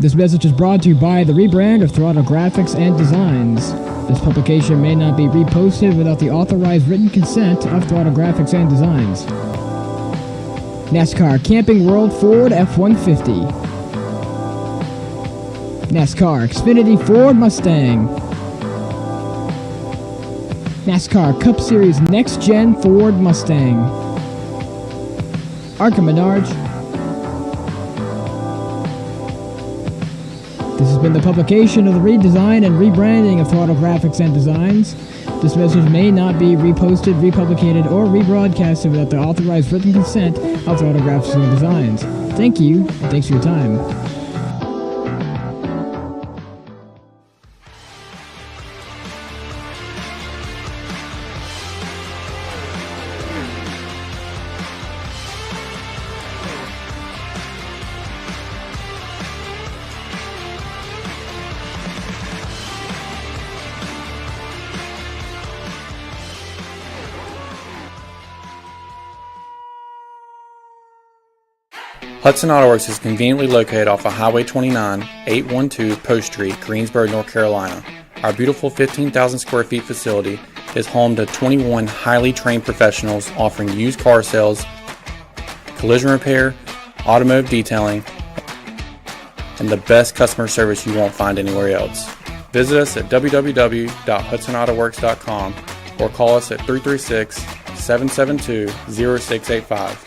This message is brought to you by the rebrand of Throttle Graphics and Designs. This publication may not be reposted without the authorized written consent of Throttle Graphics and Designs. NASCAR Camping World Ford F-150. NASCAR Xfinity Ford Mustang. NASCAR Cup Series Next Gen Ford Mustang. Arca Menards. This has been the publication of the redesign and rebranding of Throttle Graphics and Designs. This message may not be reposted, republicated, or rebroadcasted without the authorized written consent of Throttle Graphics and Designs. Thank you, and thanks for your time. Hudson Auto Works is conveniently located off of Highway 29, 812 Post Street, Greensboro, North Carolina. Our beautiful 15,000 square feet facility is home to 21 highly trained professionals offering used car sales, collision repair, automotive detailing, and the best customer service you won't find anywhere else. Visit us at www.hudsonautoworks.com or call us at 336-772-0685.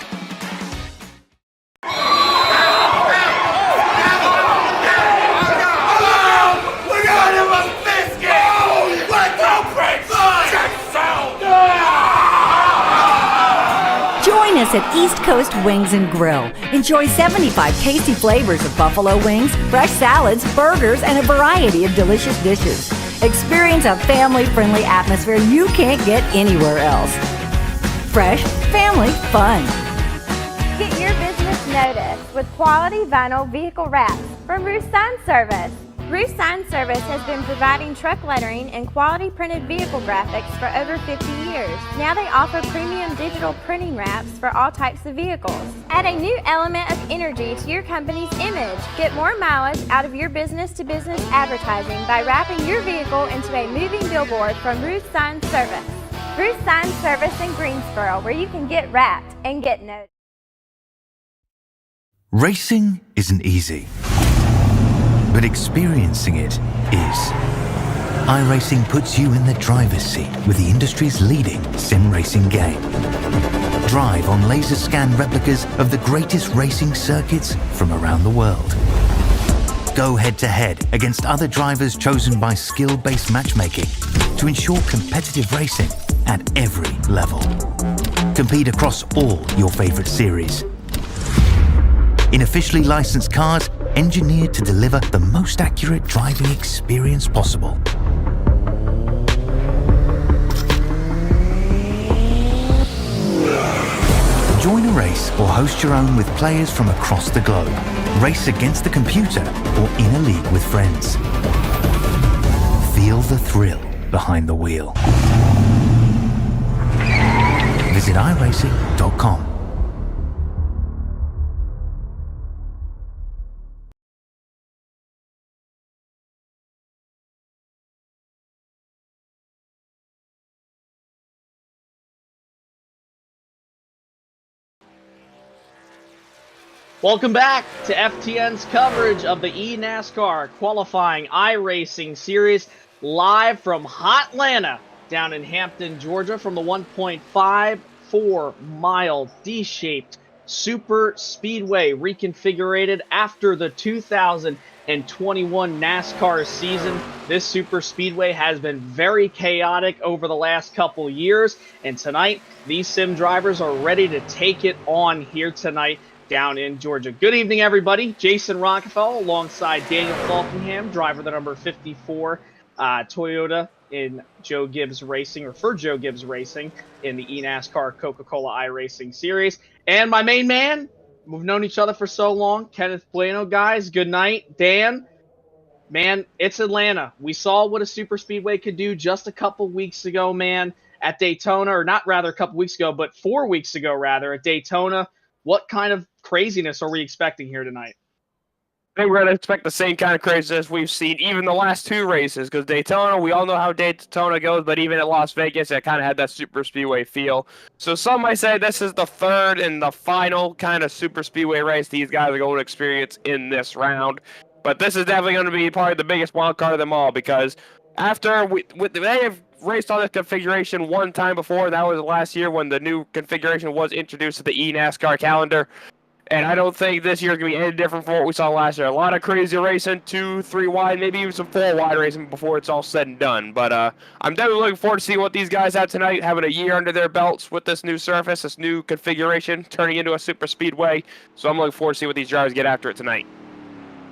Join us at East Coast Wings and Grill. Enjoy 75 tasty flavors of buffalo wings, fresh salads, burgers, and a variety of delicious dishes. Experience a family-friendly atmosphere you can't get anywhere else. Fresh, family fun. Get your business noticed with quality vinyl vehicle wraps from Ruth Sign Service. Ruth Sign Service has been providing truck lettering and quality printed vehicle graphics for over 50 years. Now they offer premium digital printing wraps for all types of vehicles. Add a new element of energy to your company's image. Get more mileage out of your business-to-business advertising by wrapping your vehicle into a moving billboard from Ruth Sign Service. Ruth Sign Service in Greensboro, where you can get wrapped and get noticed. Racing isn't easy, but experiencing it is. iRacing puts you in the driver's seat with the industry's leading sim racing game. Drive on laser scan replicas of the greatest racing circuits from around the world. Go head to head against other drivers chosen by skill-based matchmaking to ensure competitive racing at every level. Compete across all your favorite series. In officially licensed cars, engineered to deliver the most accurate driving experience possible. Join a race or host your own with players from across the globe. Race against the computer or in a league with friends. Feel the thrill behind the wheel. Visit iRacing.com. Welcome back to FTN's coverage of the eNASCAR qualifying iRacing series live from Hot Atlanta down in Hampton, Georgia from the 1.54-mile D-shaped super speedway reconfigured after the 2021 NASCAR season. This super speedway has been very chaotic over the last couple years, and tonight these sim drivers are ready to take it on here tonight down in Georgia. Good evening, everybody. Jason Rockefeller alongside Daniel Falkingham, driver the number 54 Toyota in Joe Gibbs Racing, or for Joe Gibbs Racing in the eNASCAR Coca-Cola iRacing series. And my main man, we've known each other for so long, Kenneth Bueno. Guys, good night. Dan, man, it's Atlanta. We saw what a super speedway could do just a couple weeks ago, man, at Daytona, or not rather a couple weeks ago, but 4 weeks ago, rather, at Daytona. What kind of craziness are we expecting here tonight? I think we're going to expect the same kind of craziness we've seen even the last two races, because Daytona, we all know how Daytona goes, but even at Las Vegas, it kind of had that super speedway feel. So some might say this is the third and the final kind of super speedway race these guys are going to experience in this round. But this is definitely going to be probably the biggest wild card of them all, because after they have raced on this configuration one time before. That was last year when the new configuration was introduced to the eNASCAR calendar. And I don't think this year is going to be any different from what we saw last year. A lot of crazy racing, 2, 3 wide, maybe even some 4 wide racing before it's all said and done. But I'm definitely looking forward to seeing what these guys have tonight, having a year under their belts with this new surface, this new configuration, turning into a super speedway. So I'm looking forward to see what these drivers get after it tonight.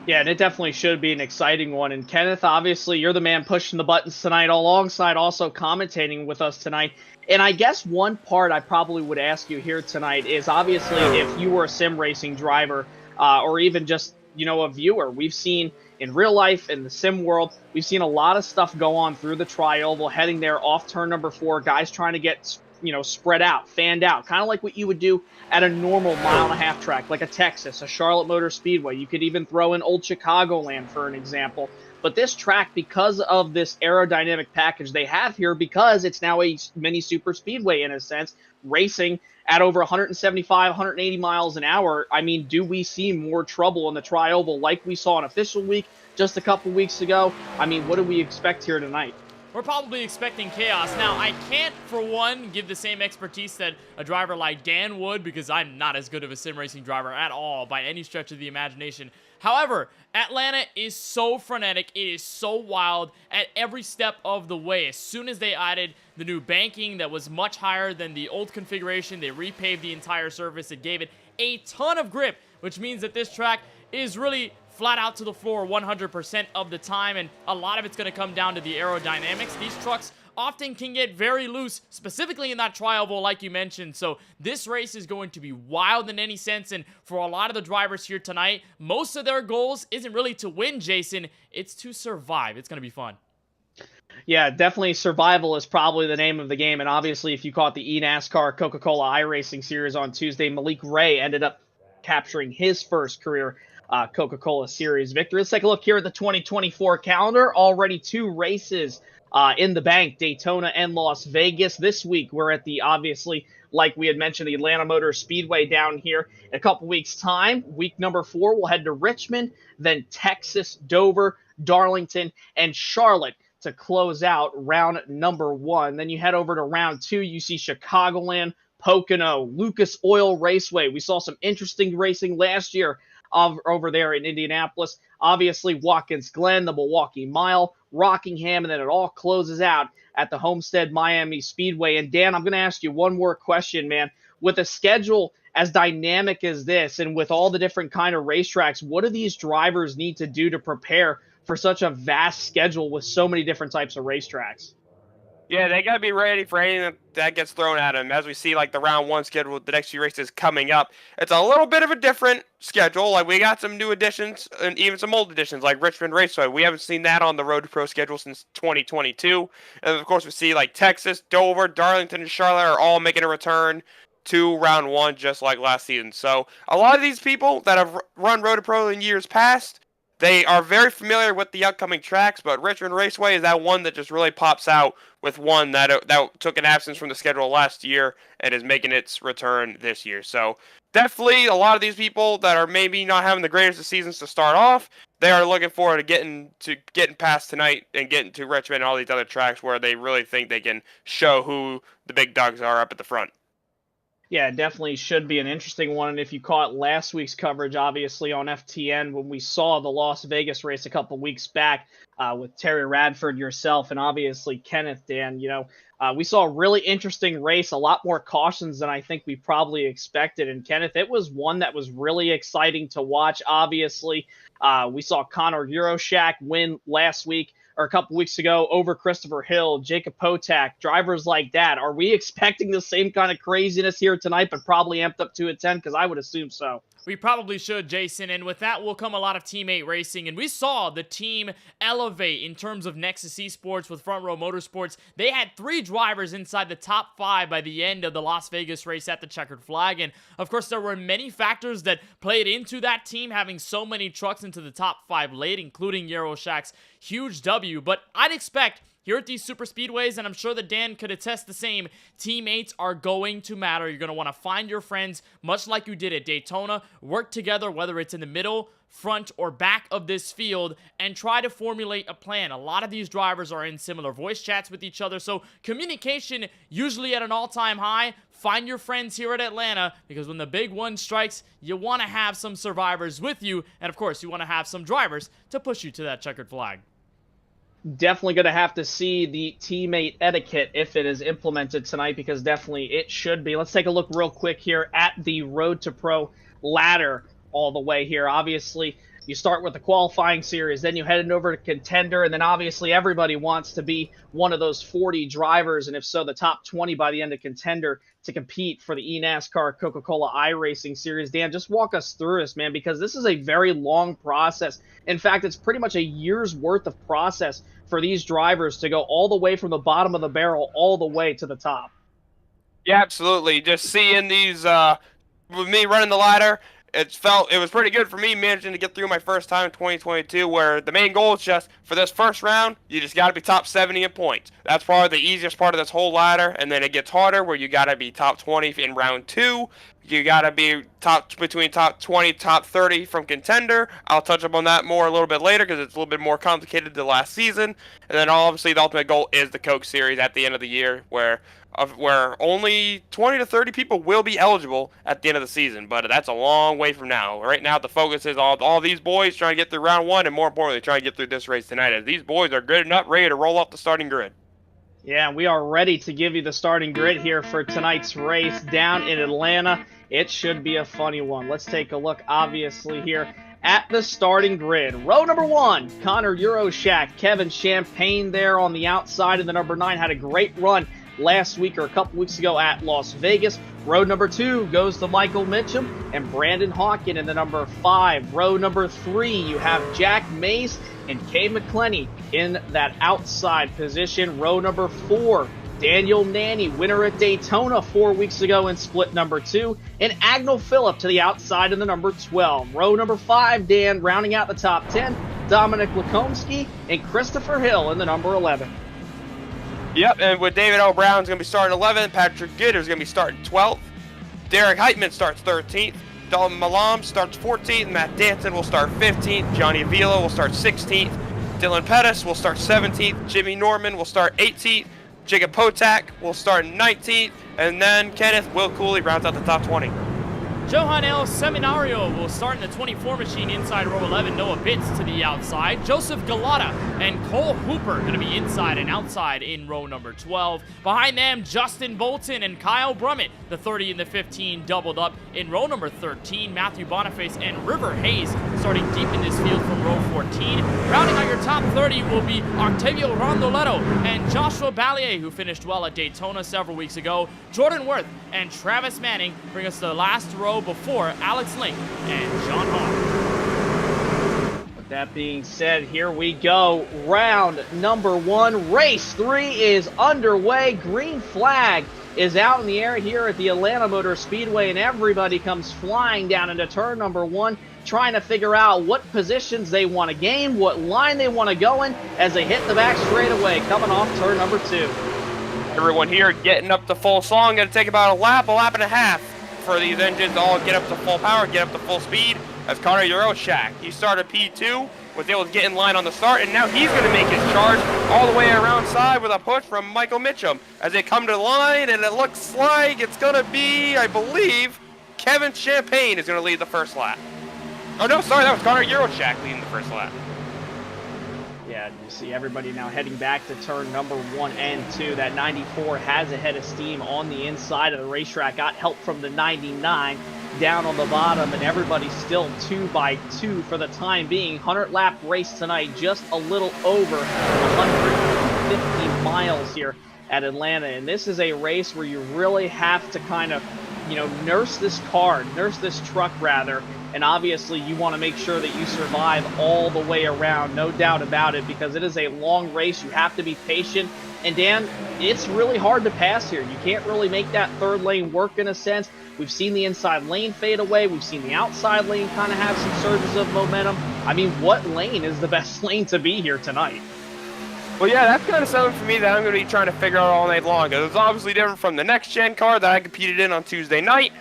Yeah, and it definitely should be an exciting one. And Kenneth, obviously, you're the man pushing the buttons tonight, alongside also commentating with us tonight. And I guess one part I probably would ask you here tonight is, obviously, if you were a sim racing driver or even just, a viewer, we've seen in real life, in the sim world, we've seen a lot of stuff go on through the tri-oval, heading there off turn number 4, guys trying to get spread out, fanned out, kind of like what you would do at a normal mile-and-a-half track, like a Texas, a Charlotte Motor Speedway. You could even throw in Old Chicagoland for an example. But this track, because of this aerodynamic package they have here, because it's now a mini super speedway in a sense, racing at over 175, 180 miles an hour, I mean, do we see more trouble in the tri-oval like we saw in official week just a couple weeks ago? I mean, what do we expect here tonight? We're probably expecting chaos. Now, I can't, for one, give the same expertise that a driver like Dan would, because I'm not as good of a sim racing driver at all by any stretch of the imagination. However, Atlanta is so frenetic. It is so wild at every step of the way. As soon as they added the new banking that was much higher than the old configuration, they repaved the entire surface. It gave it a ton of grip, which means that this track is really flat out to the floor 100% of the time, and a lot of it's going to come down to the aerodynamics. These trucks often can get very loose, specifically in that tri-oval like you mentioned, so this race is going to be wild in any sense, and for a lot of the drivers here tonight, most of their goals isn't really to win, Jason, it's to survive. It's going to be fun. Yeah, definitely survival is probably the name of the game, and obviously if you caught the eNASCAR Coca-Cola iRacing Series on Tuesday, Malik Ray ended up capturing his first career Coca-Cola Series victory. Let's take a look here at the 2024 calendar. Already 2 races in the bank, Daytona and Las Vegas. This week, we're at the, obviously, like we had mentioned, the Atlanta Motor Speedway down here. In a couple weeks' time, week number 4, we'll head to Richmond, then Texas, Dover, Darlington, and Charlotte to close out round number 1. Then you head over to round 2, you see Chicagoland, Pocono, Lucas Oil Raceway. We saw some interesting racing last year over there in Indianapolis. Obviously, Watkins Glen, the Milwaukee Mile, Rockingham, and then it all closes out at the Homestead Miami Speedway. And Dan, I'm going to ask you one more question, man. With a schedule as dynamic as this, and with all the different kind of racetracks, what do these drivers need to do to prepare for such a vast schedule with so many different types of racetracks? Yeah, they got to be ready for anything that gets thrown at them. As we see, like, the round 1 schedule, the next few races coming up, it's a little bit of a different schedule. Like, we got some new additions and even some old additions, like Richmond Raceway. We haven't seen that on the Road to Pro schedule since 2022. And, of course, we see, like, Texas, Dover, Darlington, and Charlotte are all making a return to round 1 just like last season. So, a lot of these people that have run Road to Pro in years past, they are very familiar with the upcoming tracks, but Richmond Raceway is that one that just really pops out with one that took an absence from the schedule last year and is making its return this year. So definitely a lot of these people that are maybe not having the greatest of seasons to start off, they are looking forward to getting past tonight and getting to Richmond and all these other tracks where they really think they can show who the big dogs are up at the front. Yeah, it definitely should be an interesting one. And if you caught last week's coverage, obviously, on FTN, when we saw the Las Vegas race a couple weeks back with Terry Radford, yourself, and obviously Kenneth, Dan, we saw a really interesting race, a lot more cautions than I think we probably expected. And Kenneth, it was one that was really exciting to watch. Obviously, we saw Connor Euroshak win last week, or a couple weeks ago, over Christopher Hill, Jacob Potak, drivers like that. Are we expecting the same kind of craziness here tonight, but probably amped up to a 10? Because I would assume so. We probably should, Jason, and with that will come a lot of teammate racing, and we saw the team elevate in terms of Nexus Esports with Front Row Motorsports. They had 3 drivers inside the top 5 by the end of the Las Vegas race at the checkered flag, and of course there were many factors that played into that team having so many trucks into the top 5 late, including Euroshaq's huge W, but I'd expect here at these super speedways, and I'm sure that Dan could attest the same, teammates are going to matter. You're going to want to find your friends, much like you did at Daytona, work together, whether it's in the middle, front, or back of this field, and try to formulate a plan. A lot of these drivers are in similar voice chats with each other, so communication usually at an all-time high. Find your friends here at Atlanta, because when the big one strikes, you want to have some survivors with you, and of course, you want to have some drivers to push you to that checkered flag. Definitely going to have to see the teammate etiquette if it is implemented tonight, because definitely it should be. Let's take a look real quick here at the Road to Pro ladder all the way here. Obviously, you start with the qualifying series, then you head over to contender, and then obviously everybody wants to be one of those 40 drivers, and if so, the top 20 by the end of contender to compete for the eNASCAR Coca-Cola iRacing Series. Dan, just walk us through this, man, because this is a very long process. In fact, it's pretty much a year's worth of process for these drivers to go all the way from the bottom of the barrel all the way to the top. Yeah, absolutely. Just seeing these, with me running the ladder, it was pretty good for me managing to get through my first time in 2022, where the main goal is just, for this first round, you just got to be top 70 in points. That's probably the easiest part of this whole ladder, and then it gets harder where you got to be top 20 in round 2. You got to be between top 20, top 30 from contender. I'll touch up on that more a little bit later because it's a little bit more complicated than last season. And then obviously the ultimate goal is the Coke Series at the end of the year, where only 20 to 30 people will be eligible at the end of the season. But that's a long way from now. Right now the focus is on all these boys trying to get through round 1, and more importantly trying to get through this race tonight, as these boys are good enough, ready to roll off the starting grid. Yeah, we are ready to give you the starting grid here for tonight's race down in Atlanta. It should be a funny one. Let's take a look, obviously, here at the starting grid. Row number 1, Connor Euroshaq, Kevin Champagne there on the outside, and the number 9 had a great run last week or a couple weeks ago at Las Vegas. Row number 2 goes to Michael Mitchum and Brandon Hawkin in the number 5. Row number 3, you have Jack Mace and Kay McClenny in that outside position. Row number 4, Daniel Nanny, winner at Daytona 4 weeks ago in split number 2, and Agnell Phillip to the outside in the number 12. Row number 5, Dan, rounding out the top 10, Dominic Lakomsky and Christopher Hill in the number 11. Yep, and with David O. Brown's going to be starting 11th, Patrick Good is going to be starting 12th, Derek Heitman starts 13th, Dalton Malam starts 14th, Matt Danton will start 15th, Johnny Avila will start 16th, Dylan Pettis will start 17th, Jimmy Norman will start 18th, Jacob Potak will start 19th, and then Kenneth Will Cooley rounds out the top 20. Johan El Seminario will start in the 24 machine inside row 11. Noah Bitts to the outside. Joseph Galata and Cole Hooper going to be inside and outside in row number 12. Behind them, Justin Bolton and Kyle Brummett, the 30 and the 15 doubled up. In row number 13, Matthew Boniface and River Hayes starting deep in this field from row 14. Rounding out your top 30 will be Octavio Rondoletto and Joshua Ballier, who finished well at Daytona several weeks ago. Jordan Worth and Travis Manning bring us to the last row before Alex Link and John Hall. With that being said, here we go. Round number 1, race 3 is underway. Green flag is out in the air here at the Atlanta Motor Speedway, and everybody comes flying down into turn number 1, trying to figure out what positions they want to gain, what line they want to go in as they hit the back straightaway coming off turn number 2. Everyone here getting up to full song. Going to take about a lap and a half for these engines to all get up to full power, get up to full speed. As Connor Euroshaq, he started P2, was able to get in line on the start, and now he's going to make his charge all the way around side with a push from Michael Mitchum as they come to the line, and it looks like it's going to be, I believe, Kevin Champagne is going to lead the first lap. Oh no, sorry, that was Connor Euroshaq leading the first lap. Yeah, you see everybody now heading back to turn number 1 and 2. That 94 has a head of steam on the inside of the racetrack. Got help from the 99 down on the bottom, and everybody's still 2 by 2 for the time being. 100-lap race tonight, just a little over 150 miles here at Atlanta. And this is a race where you really have to kind of, nurse this car, nurse this truck rather, and obviously you want to make sure that you survive all the way around, no doubt about it, because it is a long race. You have to be patient. And Dan, it's really hard to pass here. You can't really make that third lane work in a sense. We've seen the inside lane fade away. We've seen the outside lane kind of have some surges of momentum. I mean, what lane is the best lane to be here tonight? Well, yeah, that's kind of something for me that I'm going to be trying to figure out all night long. It's obviously different from the next-gen car that I competed in on Tuesday night.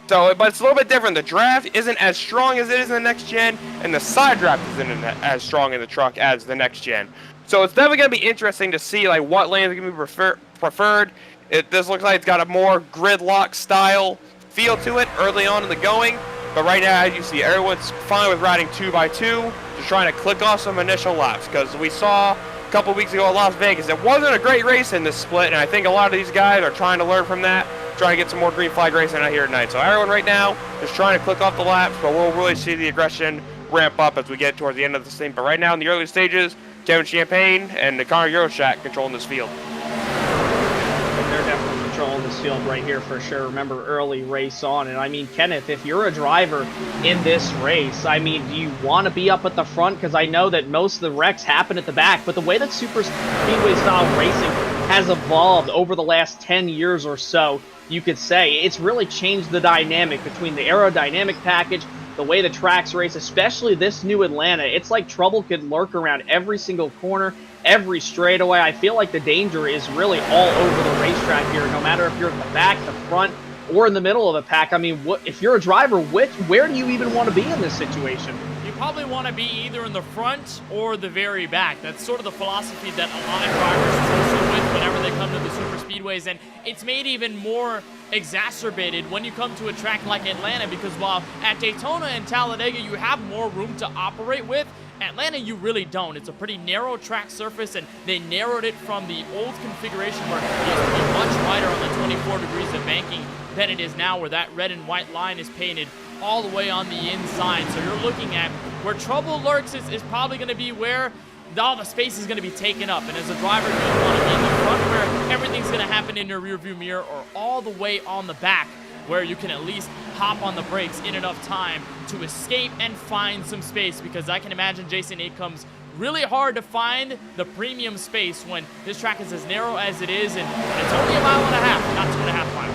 So, but it's a little bit different. The draft isn't as strong as it is in the next-gen, and the side draft isn't as strong in the truck as the next-gen. So it's definitely going to be interesting to see like what lanes are going to be preferred. This looks like it's got a more gridlock style feel to it early on in the going. But right now, as you see, everyone's fine with riding 2x2, just trying to click off some initial laps. Because we saw a couple weeks ago at Las Vegas, it wasn't a great race in this split, and I think a lot of these guys are trying to learn from that, trying to get some more green flag racing out here tonight. So everyone right now is trying to click off the laps, but we'll really see the aggression ramp up as we get towards the end of this thing. But right now in the early stages, Kevin Champagne and Connor Euroshack controlling this field. They're definitely controlling this field right here for sure. Remember, early race on. And I mean, Kenneth, if you're a driver in this race, I mean, do you want to be up at the front? Because I know that most of the wrecks happen at the back, but the way that super speedway style racing has evolved over the last 10 years or so, you could say it's really changed the dynamic between the aerodynamic package, the way the tracks race, especially this new Atlanta. It's like trouble could lurk around every single corner, every straightaway. I feel like the danger is really all over the racetrack here, no matter if you're at the back, the front, or in the middle of the pack. I mean, if you're a driver, where do you even want to be in this situation? You probably want to be either in the front or the very back. That's sort of the philosophy that a lot of drivers wrestle with whenever they come to the super speedways, and it's made even more exacerbated when you come to a track like Atlanta, because while at Daytona and Talladega you have more room to operate with, Atlanta you really don't. It's a pretty narrow track surface, and they narrowed it from the old configuration where it used to be much wider on the 24 degrees of banking than it is now, where that red and white line is painted all the way on the inside. So you're looking at where trouble lurks is probably going to be where all the space is going to be taken up. And as a driver, you want to be in the front where everything's going to happen in your rearview mirror, or all the way on the back where you can at least hop on the brakes in enough time to escape and find some space. Because I can imagine, Jason, it comes really hard to find the premium space when this track is as narrow as it is, and it's only a mile and a half, not 2.5 miles.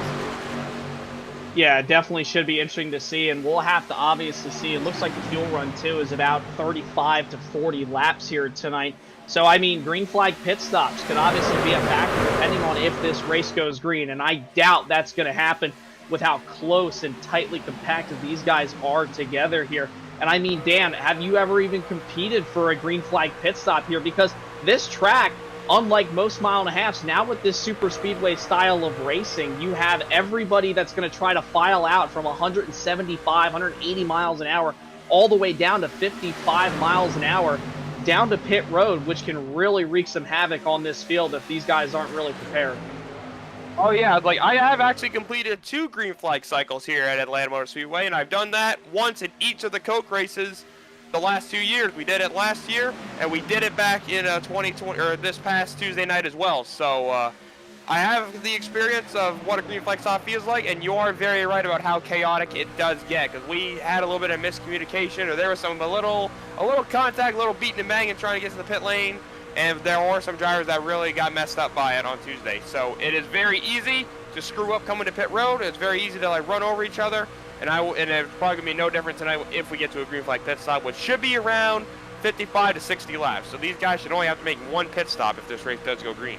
Yeah, it definitely should be interesting to see, and we'll have to obviously see. It looks like the fuel run, too, is about 35 to 40 laps here tonight. So, I mean, green flag pit stops could obviously be a factor depending on if this race goes green, and I doubt that's going to happen with how close and tightly compacted these guys are together here. And I mean, Dan, have you ever even competed for a green flag pit stop here? Because this track, unlike most mile and a halves, now with this super speedway style of racing, you have everybody that's going to try to file out from 175, 180 miles an hour all the way down to 55 miles an hour down to pit road, which can really wreak some havoc on this field if these guys aren't really prepared. Oh yeah, like I have actually completed 2 green flag cycles here at Atlanta Motor Speedway, and I've done that once in each of the Coke races the last 2 years. We did it last year, and we did it back in 2020 or this past Tuesday night as well. So I have the experience of what a green flag stop feels like, and you are very right about how chaotic it does get, because we had a little bit of miscommunication, or there was a little contact, a little beating and banging trying to get to the pit lane. And there were some drivers that really got messed up by it on Tuesday. So it is very easy to screw up coming to pit road. It's very easy to like run over each other. And it's probably gonna be no different tonight if we get to a green flag pit stop, which should be around 55 to 60 laps. So these guys should only have to make 1 pit stop if this race does go green.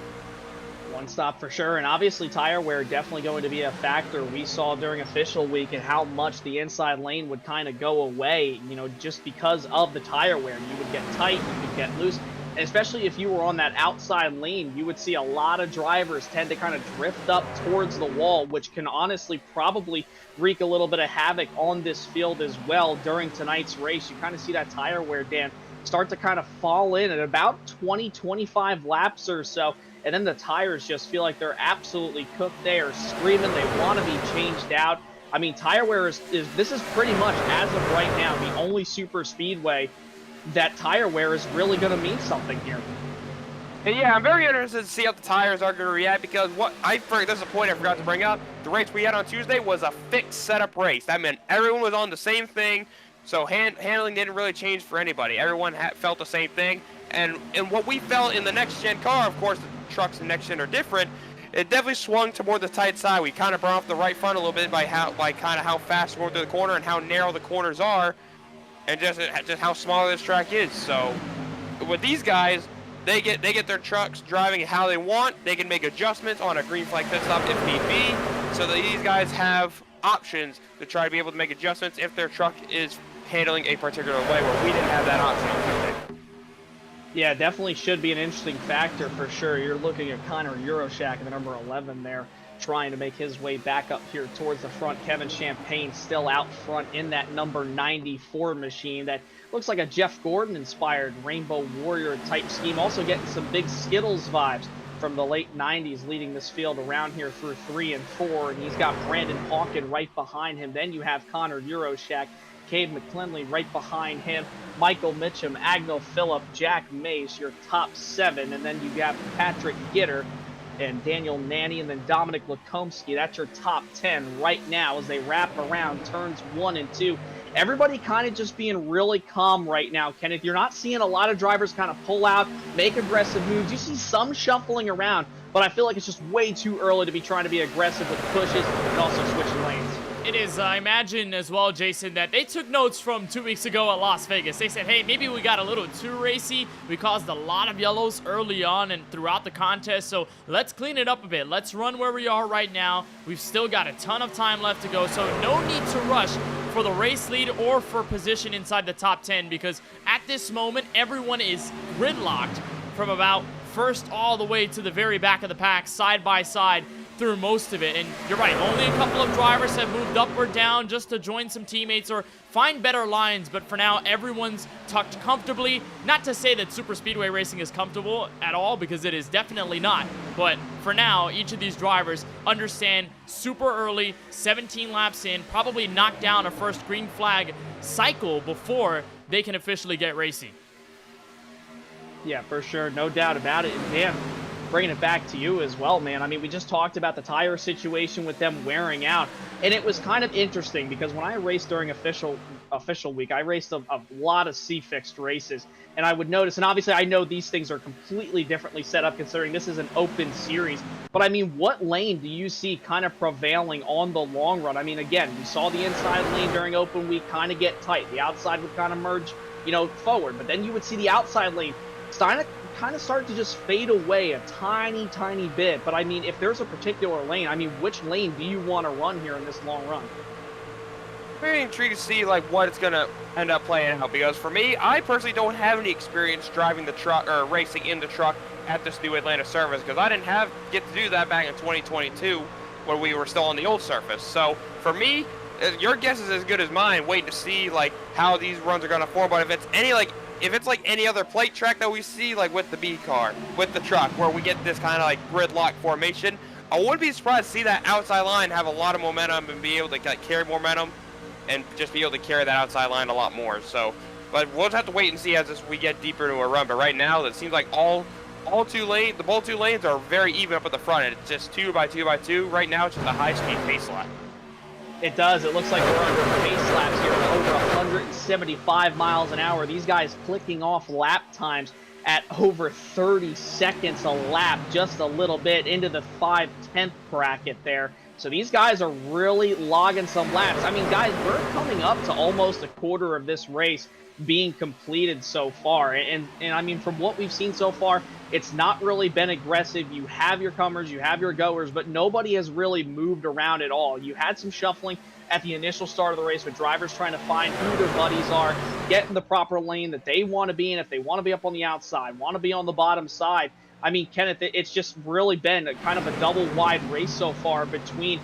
1 stop for sure, and obviously tire wear definitely going to be a factor. We saw during official week and how much the inside lane would kind of go away, just because of the tire wear. You would get tight, you could get loose. Especially if you were on that outside lane, you would see a lot of drivers tend to kind of drift up towards the wall, which can honestly probably wreak a little bit of havoc on this field as well during tonight's race. You kind of see that tire wear, Dan, start to kind of fall in at about 20, 25 laps or so, and then the tires just feel like they're absolutely cooked. They are screaming. They want to be changed out. I mean, tire wear this is pretty much, as of right now, the only super speedway that tire wear is really going to mean something here. And yeah, I'm very interested to see how the tires are going to react, because this is a point I forgot to bring up. The race we had on Tuesday was a fixed setup race. That meant everyone was on the same thing, so handling didn't really change for anybody. Everyone felt the same thing. And what we felt in the next-gen car, of course, the trucks in next-gen are different, it definitely swung toward the tight side. We kind of brought off the right front a little bit by kind of how fast we're going through the corner and how narrow the corners are, and just how small this track is. So with these guys, they get their trucks driving how they want. They can make adjustments on a green flag pit stop if need be, so that these guys have options to try to be able to make adjustments if their truck is handling a particular way, where we didn't have that option on Tuesday. Yeah, definitely should be an interesting factor for sure. You're looking at Connor Euroshak in the number 11 there, trying to make his way back up here towards the front. Kevin Champagne still out front in that number 94 machine that looks like a Jeff Gordon-inspired Rainbow Warrior type scheme. Also getting some big Skittles vibes from the late 90s, leading this field around here through 3 and 4. And he's got Brandon Hawkin right behind him. Then you have Connor Euroshak, Cade McClendley right behind him, Michael Mitchum, Agnell Phillip, Jack Mace, your top 7. And then you got Patrick Gitter and Daniel Nanny, and then Dominic Lakomsky. That's your top 10 right now as they wrap around turns 1 and 2. Everybody kind of just being really calm right now, Kenneth. You're not seeing a lot of drivers kind of pull out, make aggressive moves. You see some shuffling around, but I feel like it's just way too early to be trying to be aggressive with pushes and also switching lanes. It is. I imagine as well, Jason, that they took notes from 2 weeks ago at Las Vegas. They said, hey, maybe we got a little too racy. We caused a lot of yellows early on and throughout the contest, so let's clean it up a bit. Let's run where we are right now. We've still got a ton of time left to go, so no need to rush for the race lead or for position inside the top 10, because at this moment, everyone is gridlocked from about first all the way to the very back of the pack, side by side, through most of it. And you're right, only a couple of drivers have moved up or down just to join some teammates or find better lines, but for now everyone's tucked comfortably. Not to say that super speedway racing is comfortable at all, because it is definitely not, but for now each of these drivers understand super early, 17 laps in, probably knock down a first green flag cycle before they can officially get racing. Yeah, for sure, no doubt about it. And Dan, bringing it back to you as well, man. I mean, we just talked about the tire situation with them wearing out, and it was kind of interesting because when I raced during official week, I raced a lot of C-fixed races, and I would notice, and obviously I know these things are completely differently set up considering this is an open series, but I mean, what lane do you see kind of prevailing on the long run? I mean, again, we saw the inside lane during open week kind of get tight. The outside would kind of merge, forward, but then you would see the outside lane kind of start to just fade away a tiny bit. But I mean, if there's a particular lane, I mean, which lane do you want to run here in this long run? Very intrigued to see what it's gonna end up playing out, because for me, I personally don't have any experience driving the truck or racing in the truck at this new Atlanta surface, because I didn't get to do that back in 2022 when we were still on the old surface. So for me, your guess is as good as mine, waiting to see how these runs are gonna form. But if it's like any other plate track that we see, like with the B car, with the truck, where we get this kind of gridlock formation, I wouldn't be surprised to see that outside line have a lot of momentum and be able to carry momentum and just be able to carry that outside line a lot more. So, but we'll just have to wait and see as we get deeper into a run. But right now, it seems like both two lanes are very even up at the front. And it's just 2 by 2 by 2. Right now, it's just a high-speed pace lap. It does. It looks like we're under pace laps here at over 175 miles an hour. These guys clicking off lap times at over 30 seconds a lap, just a little bit into the 5/10 bracket there. So these guys are really logging some laps. I mean, guys, we're coming up to almost a quarter of this race being completed so far. And I mean, from what we've seen so far, it's not really been aggressive. You have your comers, you have your goers, but nobody has really moved around at all. You had some shuffling at the initial start of the race with drivers trying to find who their buddies are, get in the proper lane that they want to be in. If they want to be up on the outside, want to be on the bottom side. I mean, Kenneth, it's just really been a kind of a double wide race so far between,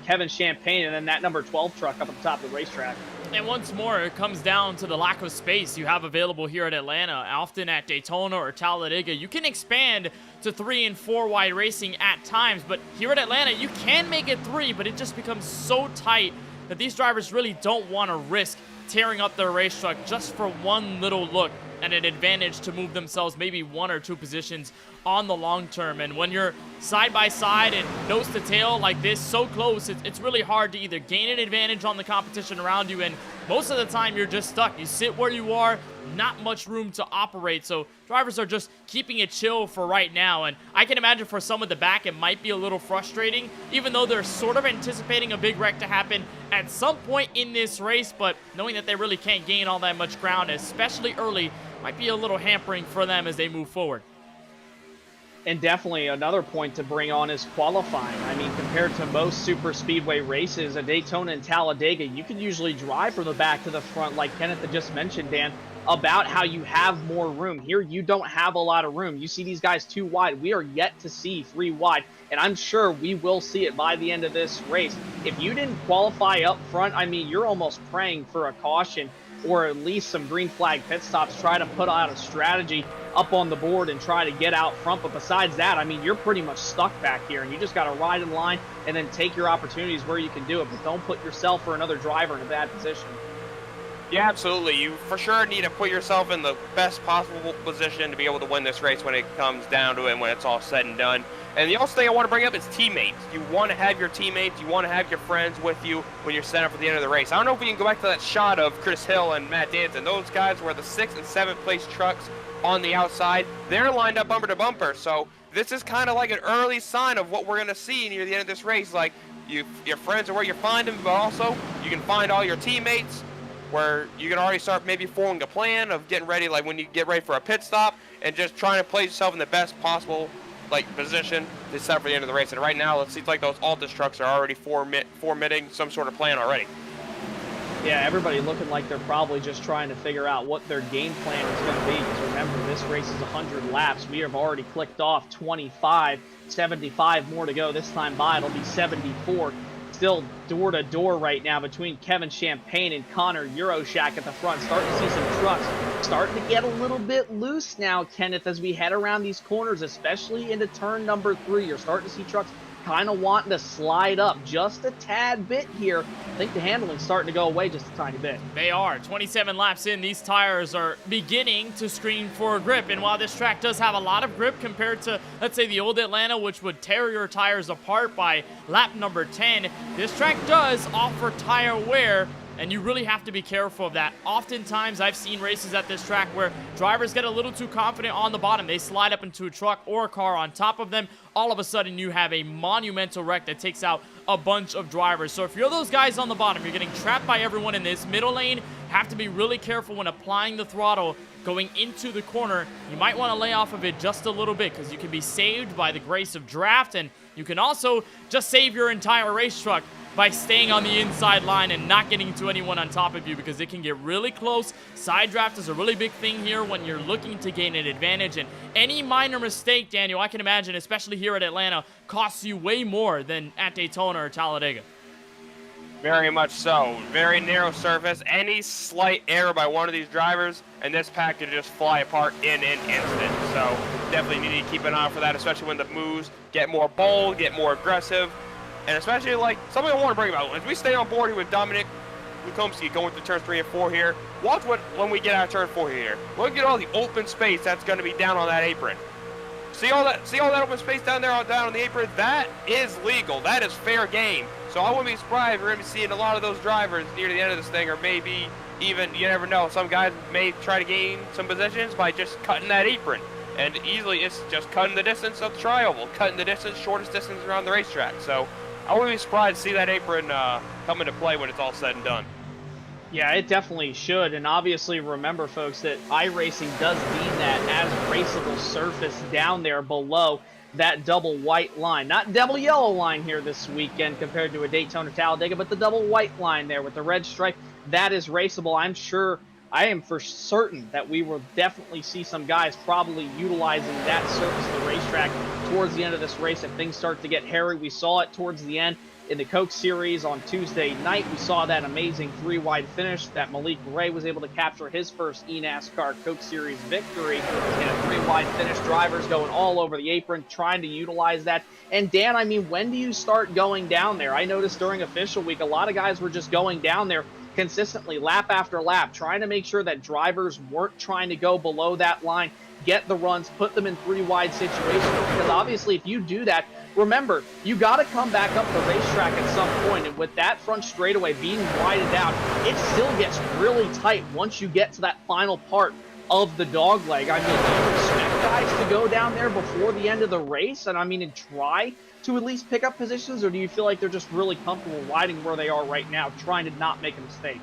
Kevin Champagne and then that number 12 truck up at the top of the racetrack. And once more, it comes down to the lack of space you have available here at Atlanta. Often at Daytona or Talladega, you can expand to 3 and 4 wide racing at times, but here at Atlanta, you can make it 3, but it just becomes so tight that these drivers really don't want to risk tearing up their race truck just for one little look at an advantage to move themselves maybe 1 or 2 positions on the long term. And when you're side by side and nose to tail like this, so close, it's really hard to either gain an advantage on the competition around you, and most of the time you're just stuck. You sit where you are, not much room to operate, so drivers are just keeping it chill for right now. And I can imagine for some of the back it might be a little frustrating, even though they're sort of anticipating a big wreck to happen at some point in this race, but knowing that they really can't gain all that much ground, especially early, might be a little hampering for them as they move forward. And definitely another point to bring on is qualifying. I mean, compared to most super speedway races, at Daytona and Talladega, you can usually drive from the back to the front, like Kenneth had just mentioned, Dan, about how you have more room. Here, you don't have a lot of room. You see these guys 2 wide. We are yet to see 3 wide, and I'm sure we will see it by the end of this race. If you didn't qualify up front, I mean, you're almost praying for a caution or at least some green flag pit stops. Try to put out a strategy up on the board and try to get out front. But besides that, I mean, you're pretty much stuck back here, and you just got to ride in line and then take your opportunities where you can do it. But don't put yourself or another driver in a bad position. Yeah, absolutely. You for sure need to put yourself in the best possible position to be able to win this race when it comes down to it and when it's all said and done. And the other thing I want to bring up is teammates. You want to have your teammates, you want to have your friends with you when you're set up for the end of the race. I don't know if we can go back to that shot of Chris Hill and Matt Danton. Those guys were the 6th and 7th place trucks on the outside. They're lined up bumper to bumper. So this is kind of like an early sign of what we're going to see near the end of this race. Like, your friends are where you find them, but also you can find all your teammates, where you can already start maybe forming a plan of getting ready, like when you get ready for a pit stop, and just trying to place yourself in the best possible position to set for the end of the race. And right now, it seems like those Altus trucks are already formatting some sort of plan already. Yeah, everybody looking like they're probably just trying to figure out what their game plan is going to be. Because remember, this race is 100 laps. We have already clicked off 25, 75 more to go. This time by, it'll be 74. Still door to door right now between Kevin Champagne and Connor Euroshak at the front. Starting to see some trucks starting to get a little bit loose now, Kenneth, as we head around these corners, especially into turn number 3. You're starting to see trucks kind of wanting to slide up just a tad bit here. I think the handling's starting to go away just a tiny bit. They are. 27 laps in, these tires are beginning to scream for grip. And while this track does have a lot of grip compared to, let's say, the old Atlanta, which would tear your tires apart by lap number 10, this track does offer tire wear, and you really have to be careful of that. Oftentimes, I've seen races at this track where drivers get a little too confident on the bottom. They slide up into a truck or a car on top of them. All of a sudden, you have a monumental wreck that takes out a bunch of drivers. So if you're those guys on the bottom, you're getting trapped by everyone in this middle lane, have to be really careful when applying the throttle going into the corner. You might want to lay off of it just a little bit, because you can be saved by the grace of draft, and you can also just save your entire race truck by staying on the inside line and not getting to anyone on top of you, because it can get really close. Side draft is a really big thing here when you're looking to gain an advantage, and any minor mistake, Daniel, I can imagine, especially here at Atlanta, costs you way more than at Daytona or Talladega. Very much so. Very narrow surface. Any slight error by one of these drivers, and this pack could just fly apart in an instant. So definitely need to keep an eye out for that, especially when the moves get more bold, get more aggressive. And especially, like, something I want to bring about, as we stay on board here with Dominic Lukomsky going through turns 3 and 4 here, watch when we get out of turn 4 here. Look at all the open space that's going to be down on that apron. See all that open space down there down on the apron? That is legal. That is fair game. So I wouldn't be surprised if we're going to be seeing a lot of those drivers near the end of this thing, or maybe even, you never know, some guys may try to gain some positions by just cutting that apron. And easily it's just cutting the distance of the tri-oval, cutting the distance, shortest distance around the racetrack. So I wouldn't be surprised to see that apron come into play when it's all said and done. Yeah, it definitely should. And obviously remember, folks, that iRacing does deem that as raceable surface down there below that double white line. Not double yellow line here this weekend compared to a Daytona Talladega, but the double white line there with the red stripe. That is raceable. I am for certain that we will definitely see some guys probably utilizing that surface of the racetrack towards the end of this race if things start to get hairy. We saw it towards the end in the Coke Series on Tuesday night. We saw that amazing 3-wide finish that Malik Ray was able to capture his first eNASCAR Coke Series victory in a 3-wide finish. Drivers going all over the apron, trying to utilize that. And Dan, I mean, when do you start going down there? I noticed during official week, a lot of guys were just going down there, consistently, lap after lap, trying to make sure that drivers weren't trying to go below that line, get the runs, put them in 3 wide situations. Because obviously, if you do that, remember, you got to come back up the racetrack at some point, and with that front straightaway being widened out, it still gets really tight once you get to that final part of the dog leg. I mean, do you expect guys to go down there before the end of the race and try to at least pick up positions, or do you feel like they're just really comfortable riding where they are right now, trying to not make a mistake?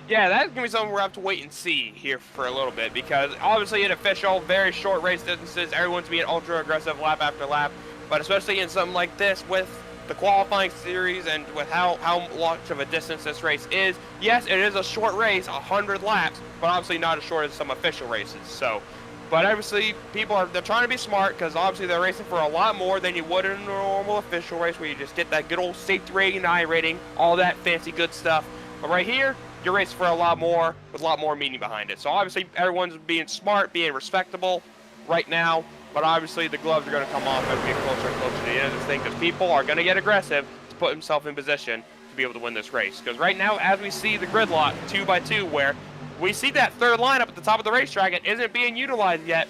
Yeah, that's going to be something we'll have to wait and see here for a little bit, because obviously in official, very short race distances, everyone's being ultra aggressive lap after lap, but especially in something like this with the qualifying series and with how much of a distance this race is, yes, it is a short race, 100 laps, but obviously not as short as some official races. So, but obviously they're trying to be smart, because obviously they're racing for a lot more than you would in a normal official race where you just get that good old safety rating, I rating, all that fancy good stuff. But right here, you're racing for a lot more with a lot more meaning behind it. So obviously everyone's being smart, being respectable right now. But obviously the gloves are going to come off as we get closer and closer to the end of this thing, because people are going to get aggressive to put themselves in position to be able to win this race. Because right now, as we see the gridlock 2x2, where we see that third line up at the top of the racetrack, it isn't being utilized yet.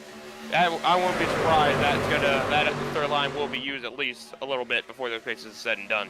I won't be surprised that the third line will be used at least a little bit before this race is said and done.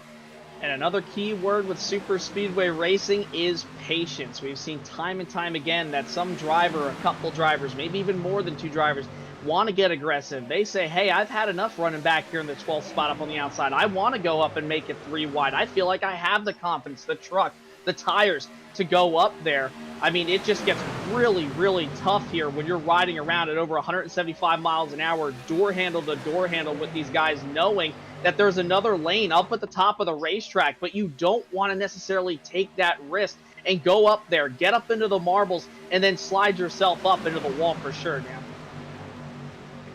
And another key word with super speedway racing is patience. We've seen time and time again that some driver, a couple drivers, maybe even more than 2 drivers, want to get aggressive. They say, hey, I've had enough running back here in the 12th spot up on the outside. I want to go up and make it 3 wide. I feel like I have the confidence, the truck, the tires to go up there. I mean, it just gets really, really tough here when you're riding around at over 175 miles an hour, door handle to door handle with these guys, knowing that there's another lane up at the top of the racetrack, but you don't want to necessarily take that risk and go up there, get up into the marbles, and then slide yourself up into the wall for sure now.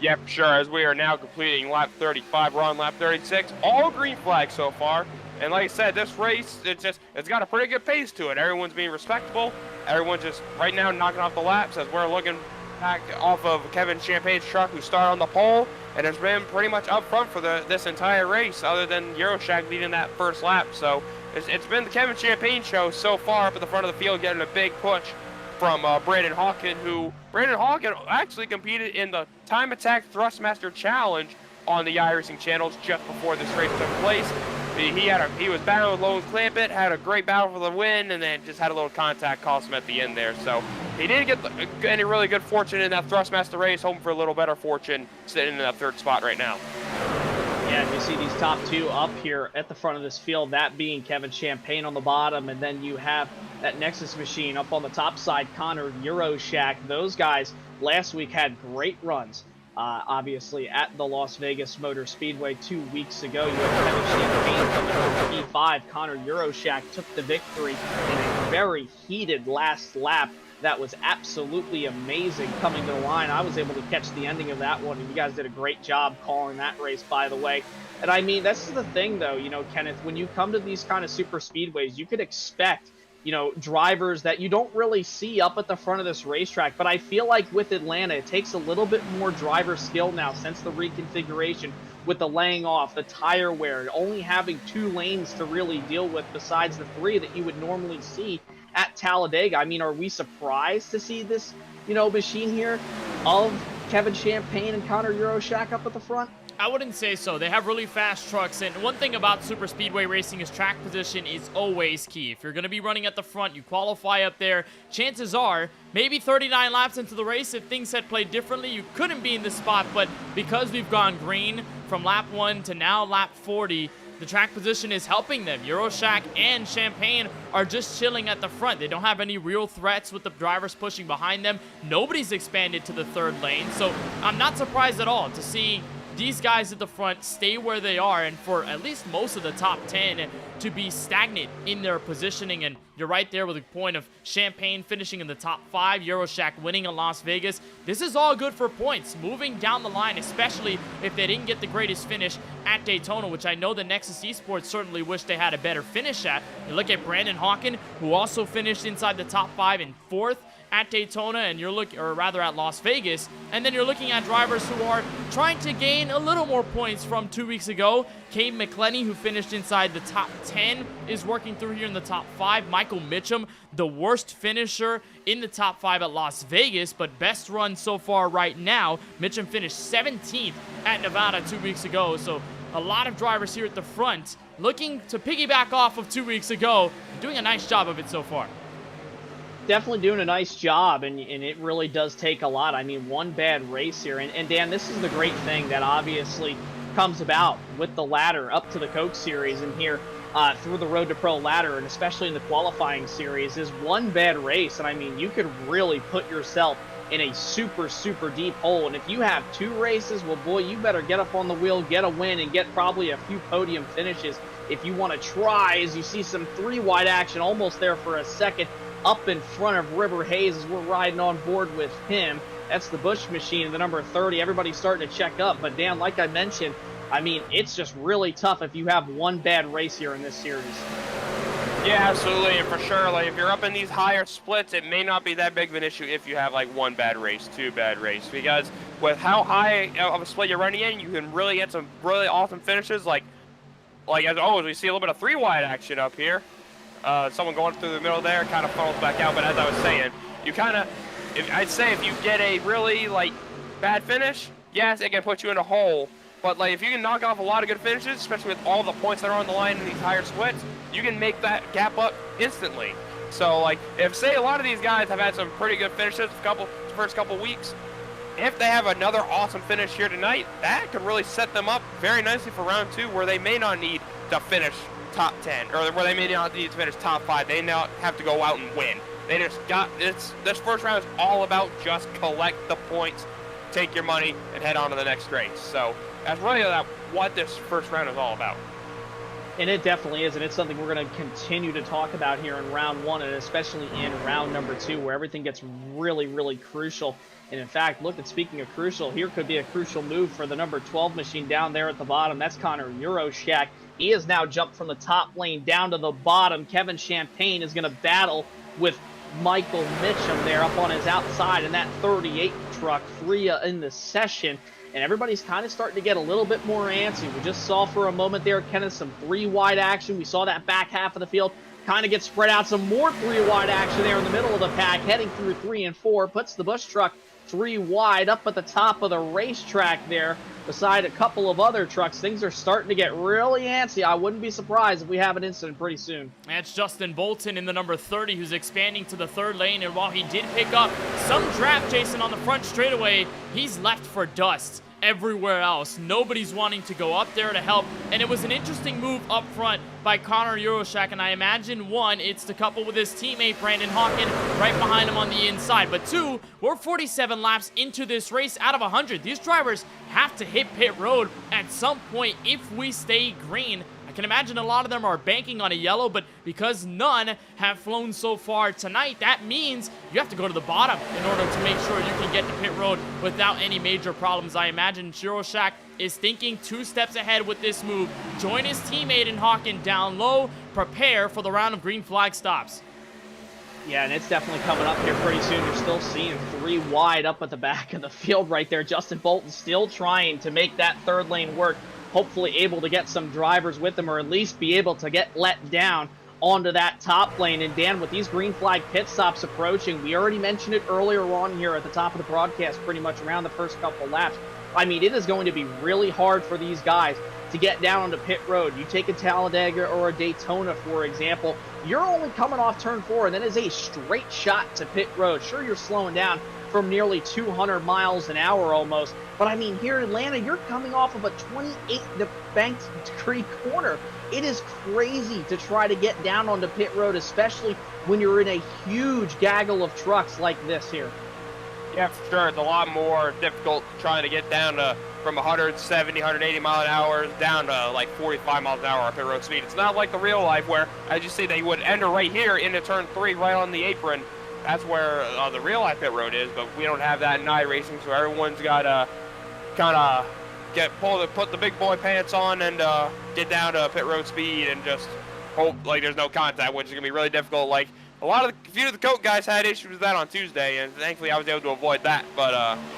Yeah, for sure. As we are now completing lap 35, we're on lap 36. All green flags so far. And like I said, this race, it's got a pretty good pace to it. Everyone's being respectable. Everyone's just right now knocking off the laps as we're looking back off of Kevin Champagne's truck, who started on the pole and has been pretty much up front for this entire race, other than Euroshack leading that first lap. So it's been the Kevin Champagne show so far up at the front of the field, getting a big push from Brandon Hawken, Brandon Hawken actually competed in the Time Attack Thrustmaster Challenge on the iRacing channels just before this race took place. He was battling with Lone Clampett, had a great battle for the win, and then just had a little contact cost him at the end there. So he didn't get any really good fortune in that Thrustmaster race, hoping for a little better fortune sitting in that 3rd spot right now. Yeah, you see these top 2 up here at the front of this field, that being Kevin Champagne on the bottom, and then you have that Nexus machine up on the top side, Connor Euroshack. Those guys last week had great runs, obviously, at the Las Vegas Motor Speedway 2 weeks ago. You had Kevin Champagne coming from P5. Connor Euroshack took the victory in a very heated last lap. That was absolutely amazing coming to the line. I was able to catch the ending of that one, and you guys did a great job calling that race, by the way. And I mean, that's the thing, though, Kenneth, when you come to these kind of super speedways, you could expect, drivers that you don't really see up at the front of this racetrack. But I feel like with Atlanta, it takes a little bit more driver skill now since the reconfiguration, with the laying off, the tire wear, only having 2 lanes to really deal with besides the 3 that you would normally see at Talladega. I mean, are we surprised to see this, machine here of Kevin Champagne and Connor Euroshack up at the front? I wouldn't say so. They have really fast trucks, and one thing about super speedway racing is track position is always key. If you're going to be running at the front, you qualify up there, chances are maybe 39 laps into the race, if things had played differently, you couldn't be in this spot. But because we've gone green from lap 1 to now lap 40, the track position is helping them. Euroshack and Champagne are just chilling at the front. They don't have any real threats with the drivers pushing behind them. Nobody's expanded to the 3rd lane, so I'm not surprised at all to see these guys at the front stay where they are, and for at least most of the top 10 to be stagnant in their positioning. And you're right there with the point of Champagne finishing in the top 5, Euroshack winning in Las Vegas. This is all good for points moving down the line, especially if they didn't get the greatest finish at Daytona, which I know the Nexus Esports certainly wish they had a better finish at. You look at Brandon Hawken, who also finished inside the top 5 in 4th at Daytona, and you're looking, or rather at Las Vegas, and then you're looking at drivers who are trying to gain a little more points from 2 weeks ago. Cade McClenny, who finished inside the top 10, is working through here in the top 5. Michael Mitchum, the worst finisher in the top 5 at Las Vegas, but best run so far right now. Mitchum finished 17th at Nevada 2 weeks ago, so a lot of drivers here at the front looking to piggyback off of 2 weeks ago, doing a nice job of it so far. Definitely doing a nice job, and it really does take a lot. I mean, one bad race here. And Dan, this is the great thing that obviously comes about with the ladder up to the Coke Series and here through the Road to Pro ladder, and especially in the qualifying series, is one bad race. And I mean, you could really put yourself in a super, super deep hole. And if you have 2 races, well, boy, you better get up on the wheel, get a win, and get probably a few podium finishes if you want to try, as you see some 3-wide action almost there for a second up in front of River Hayes as we're riding on board with him. That's the Busch machine, the number 30. Everybody's starting to check up. But, Dan, like I mentioned, I mean, it's just really tough if you have one bad race here in this series. Yeah, absolutely, and for sure, like, if you're up in these higher splits, it may not be that big of an issue if you have, like, 1 bad race, 2 bad race, because with how high of a split you're running in, you can really get some really awesome finishes, like as always, we see a little bit of 3-wide action up here. Someone going through the middle there kind of funnels back out, but as I was saying, you kind of, I'd say if you get a really, like, bad finish, yes, it can put you in a hole, but, like, if you can knock off a lot of good finishes, especially with all the points that are on the line in these higher splits, you can make that gap up instantly. So, like, if, say, a lot of these guys have had some pretty good finishes the first couple weeks, if they have another awesome finish here tonight, that could really set them up very nicely for round 2, where they may not need to finish top 10, or where they may not need to finish top 5. They now have to go out and win. They just got this first round is all about just collect the points, take your money, and head on to the next race. So that's really what this first round is all about. And it definitely is, and it's something we're going to continue to talk about here in round 1, and especially in round number 2, where everything gets really, really crucial. And in fact, look, at speaking of crucial, here could be a crucial move for the number 12 machine down there at the bottom. That's Connor Euroshak. He has now jumped from the top lane down to the bottom. Kevin Champagne is going to battle with Michael Mitchum there up on his outside in that 38 truck, 3 in the session. And everybody's kind of starting to get a little bit more antsy. We just saw for a moment there, Kenneth, some 3-wide action. We saw that back half of the field kind of get spread out. Some more 3-wide action there in the middle of the pack, heading through 3 and 4, puts the Busch truck 3 wide up at the top of the racetrack there beside a couple of other trucks. Things are starting to get really antsy. I wouldn't be surprised if we have an incident pretty soon. That's Justin Bolton in the number 30, who's expanding to the 3rd lane, and while he did pick up some draft, Jason, on the front straightaway, he's left for dust everywhere else. Nobody's wanting to go up there to help, and it was an interesting move up front by Connor Euroshak, and I imagine, 1, it's to couple with his teammate Brandon Hawken right behind him on the inside, but 2, we're 47 laps into this race out of 100. These drivers have to hit pit road at some point if we stay green. I can imagine a lot of them are banking on a yellow, but because none have flown so far tonight, that means you have to go to the bottom in order to make sure you can get to pit road without any major problems. I imagine Euroshak is thinking 2 steps ahead with this move. Join his teammate in Hawken down low, prepare for the round of green flag stops. Yeah, and it's definitely coming up here pretty soon. You're still seeing 3 wide up at the back of the field right there. Justin Bolton still trying to make that 3rd lane work. Hopefully able to get some drivers with them, or at least be able to get let down onto that top lane. And Dan, with these green flag pit stops approaching, we already mentioned it earlier on here at the top of the broadcast, pretty much around the first couple laps. I mean, it is going to be really hard for these guys to get down onto pit road. You take a Talladega or a Daytona, for example, you're only coming off turn 4, and that is a straight shot to pit road. Sure, you're slowing down from nearly 200 miles an hour almost, but I mean, here in Atlanta, you're coming off of a 28 banked degree corner. It is crazy to try to get down onto pit road, especially when you're in a huge gaggle of trucks like this here. Yeah, for sure. It's a lot more difficult trying to get down to from 170, 180 mile an hour down to like 45 miles an hour at pit road speed. It's not like the real life where, as you see, they would enter right here into turn 3, right on the apron. That's where the real life pit road is, but we don't have that in iRacing, so everyone's got to kind of put the big boy pants on and get down to pit road speed and just hope like there's no contact, which is gonna be really difficult. Like a few of the coat guys had issues with that on Tuesday, and thankfully I was able to avoid that. But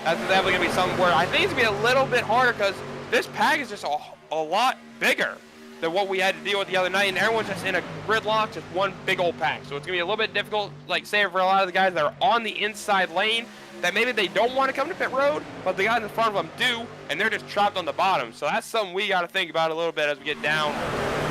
that's definitely going to be something where I think it's going to be a little bit harder because this pack is just a lot bigger than what we had to deal with the other night, and everyone's just in a gridlock, just one big old pack. So it's going to be a little bit difficult, like say for a lot of the guys that are on the inside lane, that maybe they don't want to come to pit road, but the guys in front of them do, and they're just trapped on the bottom. So that's something we got to think about a little bit as we get down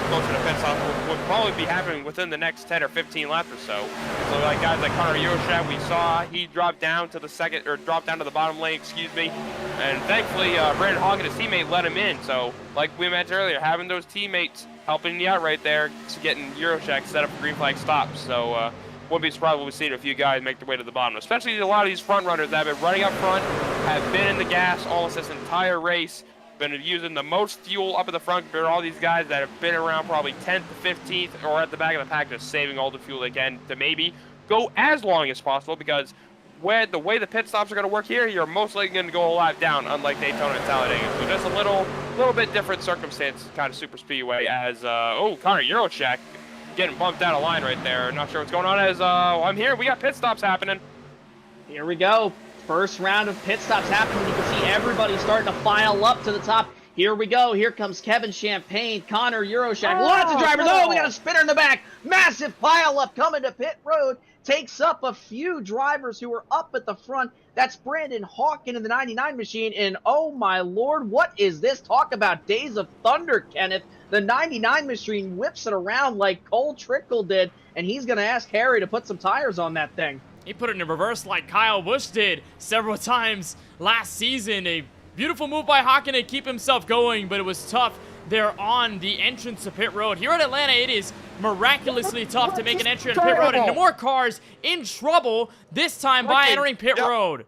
closer to pit stop. Would probably be happening within the next 10 or 15 laps or so. So like guys like Connor Yoshat, we saw he dropped down to the bottom lane, excuse me. And thankfully, Brandon Hawk and his teammate let him in. So like we mentioned earlier, having those teammates helping you out right there, getting Eurocheck set up for green flag stops. So wouldn't be surprised when we see a few guys make their way to the bottom, especially a lot of these front runners that have been running up front, have been in the gas almost this entire race, been using the most fuel up at the front compared to all these guys that have been around probably 10th to 15th or at the back of the pack, just saving all the fuel they can to maybe go as long as possible, because the way the pit stops are going to work here, you're most likely going to go a lap down, unlike Daytona and Talladega. So just a little bit different circumstance, kind of super speedway as, Connor Eurocheck getting bumped out of line right there. Not sure what's going on as, I'm here. We got pit stops happening. Here we go. First round of pit stops happening. You can see everybody starting to file up to the top. Here we go. Here comes Kevin Champagne, Connor Eurocheck. Lots of drivers. Oh, we got a spinner in the back. Massive pile up coming to pit road. Takes up a few drivers who are up at the front. That's Brandon Hawken in the 99 machine. And oh my Lord, what is this? Talk about days of thunder, Kenneth. The 99 machine whips it around like Cole Trickle did. And he's going to ask Harry to put some tires on that thing. He put it in reverse like Kyle Busch did several times last season. A beautiful move by Hawken to keep himself going, but it was tough there on the entrance to pit road. Here at Atlanta, it is miraculously tough to make an entry on pit road, and no more cars in trouble this time by entering pit road.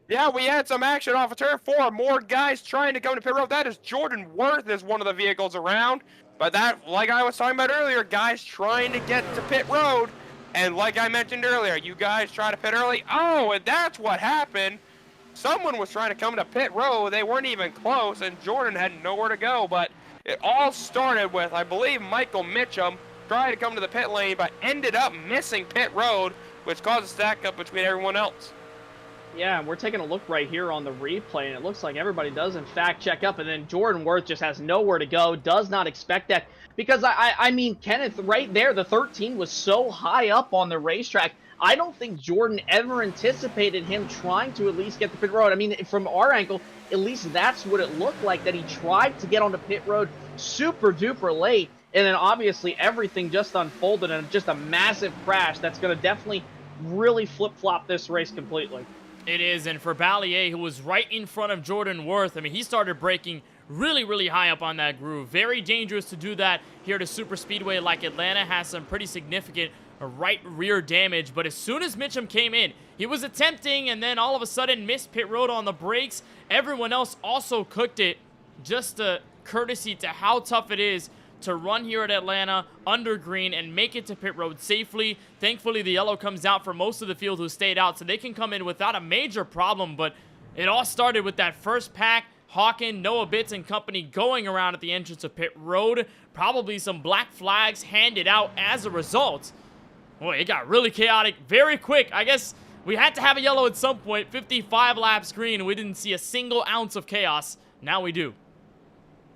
Yeah, we had some action off of turn 4. More guys trying to come to pit road. That is Jordan Worth is one of the vehicles around. But that, like I was talking about earlier, guys trying to get to pit road. And like I mentioned earlier, you guys try to pit early. Oh, and that's what happened. Someone was trying to come to pit road. They weren't even close, and Jordan had nowhere to go. But it all started with, I believe, Michael Mitchum trying to come to the pit lane, but ended up missing pit road, which caused a stack up between everyone else. Yeah, and we're taking a look right here on the replay, and it looks like everybody does, in fact, check up, and then Jordan Worth just has nowhere to go, does not expect that, because, I mean, Kenneth, right there, the 13 was so high up on the racetrack, I don't think Jordan ever anticipated him trying to at least get the pit road. I mean, from our angle, at least that's what it looked like, that he tried to get onto pit road super duper late, and then obviously everything just unfolded, and just a massive crash that's going to definitely really flip-flop this race completely. It is, and for Ballier, who was right in front of Jordan Worth, I mean, he started braking really, really high up on that groove. Very dangerous to do that here at a super speedway like Atlanta. Has some pretty significant right rear damage, but as soon as Mitchum came in, he was attempting and then all of a sudden missed pit road on the brakes. Everyone else also cooked it. Just a courtesy to how tough it is to run here at Atlanta under green and make it to pit road safely. Thankfully, the yellow comes out for most of the field who stayed out, so they can come in without a major problem, but it all started with that first pack. Hawken, Noah Bitts, and company going around at the entrance of pit road. Probably some black flags handed out as a result. Boy, it got really chaotic very quick. I guess we had to have a yellow at some point. 55 laps green, and we didn't see a single ounce of chaos. Now we do.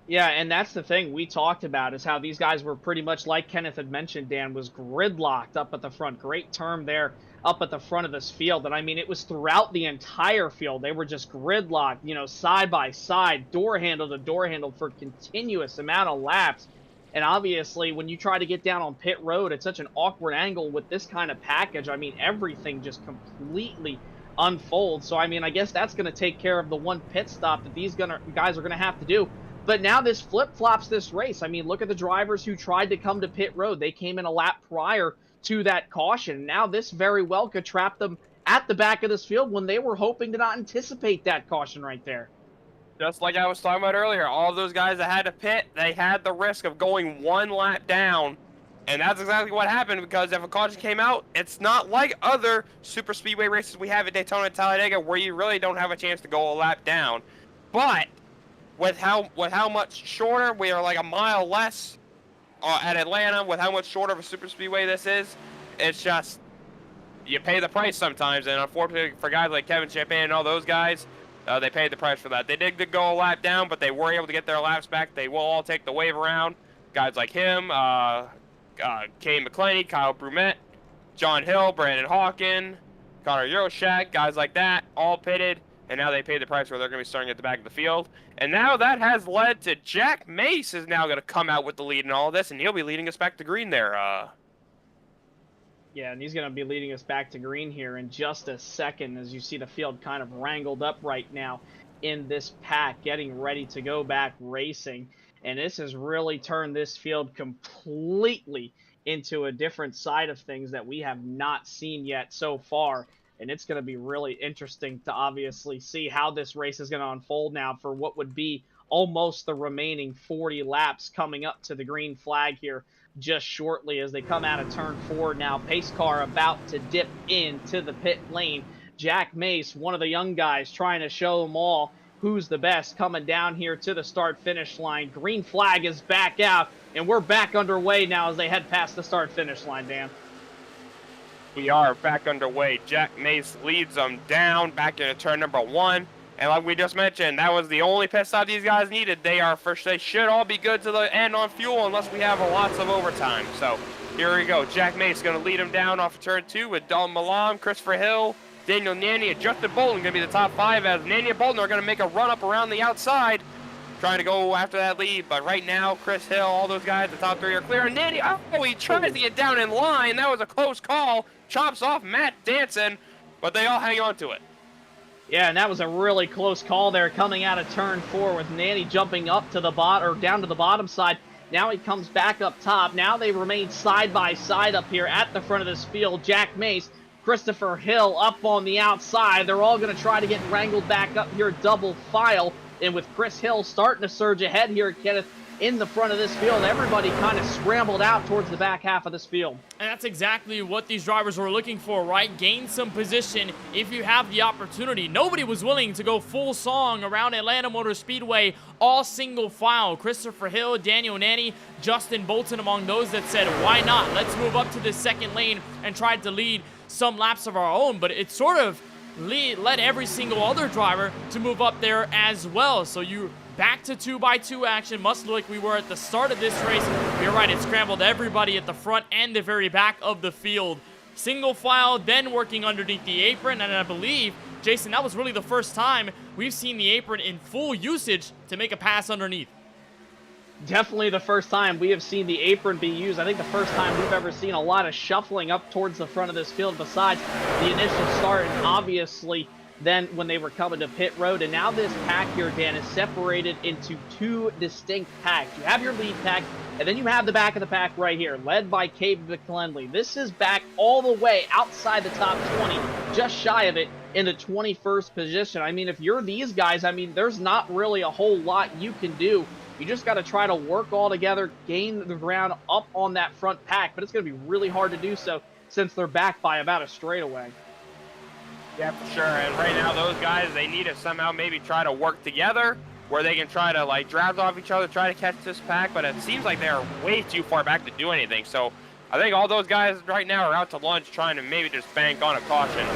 Yeah, and that's the thing we talked about, is how these guys were pretty much, like Kenneth had mentioned, Dan, was gridlocked up at the front. Great term there, up at the front of this field. And I mean, it was throughout the entire field. They were just gridlocked, you know, side by side, door handle to door handle for a continuous amount of laps. And obviously, when you try to get down on pit road at such an awkward angle with this kind of package, I mean, everything just completely unfolds. So, I mean, I guess that's going to take care of the one pit stop that these guys are going to have to do. But now this flip-flops this race. I mean, look at the drivers who tried to come to pit road. They came in a lap prior to that caution. Now this very well could trap them at the back of this field when they were hoping to not anticipate that caution right there. Just like I was talking about earlier, all of those guys that had to pit, they had the risk of going one lap down. And that's exactly what happened, because if a caution came out, it's not like other super speedway races we have at Daytona and Talladega where you really don't have a chance to go a lap down. But with how much shorter, we are like a mile less at Atlanta, with how much shorter of a super speedway this is, it's just you pay the price sometimes, and unfortunately for guys like Kevin Champagne and all those guys, they paid the price for that. They did go a lap down, but they were able to get their laps back. They will all take the wave around. Guys like him, Kane McClaney, Kyle Brumette, John Hill, Brandon Hawkin, Connor Euroshak, guys like that, all pitted, and now they paid the price where they're going to be starting at the back of the field. And now that has led to Jack Mace is now going to come out with the lead in all of this, and he'll be leading us back to green there. Yeah, and he's going to be leading us back to green here in just a second as you see the field kind of wrangled up right now in this pack, getting ready to go back racing. And this has really turned this field completely into a different side of things that we have not seen yet so far. And it's going to be really interesting to obviously see how this race is going to unfold now for what would be almost the remaining 40 laps coming up to the green flag here just shortly as they come out of turn 4 now. Pace car about to dip into the pit lane. Jack Mace, one of the young guys, trying to show them all who's the best, coming down here to the start-finish line. Green flag is back out, and we're back underway now as they head past the start-finish line, Dan. We are back underway. Jack Mace leads them down back into turn number 1. And like we just mentioned, that was the only pit stop these guys needed. They should all be good to the end on fuel unless we have lots of overtime. So here we go. Jack Mace going to lead them down off of turn 2 with Dalton Malam, Christopher Hill, Daniel Nanny, and Justin Bolton going to be the top 5 as Nanny and Bolton are going to make a run up around the outside trying to go after that lead. But right now, Chris Hill, all those guys, the top 3 are clear. And Nanny, he tries to get down in line. That was a close call. Chops off Matt Danson, but they all hang on to it. Yeah, and that was a really close call there coming out of turn 4 with Nanny jumping up to the bottom, or down to the bottom side. Now he comes back up top. Now they remain side by side up here at the front of this field. Jack Mace, Christopher Hill up on the outside. They're all going to try to get wrangled back up here double file. And with Chris Hill starting to surge ahead here, Kenneth, in the front of this field, everybody kind of scrambled out towards the back half of this field. And that's exactly what these drivers were looking for, right? Gain some position if you have the opportunity. Nobody was willing to go full song around Atlanta Motor Speedway, all single file. Christopher Hill, Daniel Nanny, Justin Bolton among those that said, why not? Let's move up to the second lane and try to lead some laps of our own. But it sort of led every single other driver to move up there as well. So you back to 2x2 action, much like we were at the start of this race. You're right, it scrambled everybody at the front and the very back of the field. Single file, then working underneath the apron, and I believe, Jason, that was really the first time we've seen the apron in full usage to make a pass underneath. Definitely the first time we have seen the apron be used. I think the first time we've ever seen a lot of shuffling up towards the front of this field besides the initial start, and obviously then when they were coming to pit road. And now this pack here, Dan, is separated into 2 distinct packs. You have your lead pack, and then you have the back of the pack right here, led by Cade McClendley. This is back all the way outside the top 20, just shy of it in the 21st position. I mean, if you're these guys, I mean, there's not really a whole lot you can do. You just got to try to work all together, gain the ground up on that front pack, but it's going to be really hard to do so since they're back by about a straightaway. Yeah, for sure. And right now, those guys, they need to somehow maybe try to work together where they can try to, like, draft off each other, try to catch this pack, but it seems like they're way too far back to do anything. So I think all those guys right now are out to lunch trying to maybe just bank on a caution.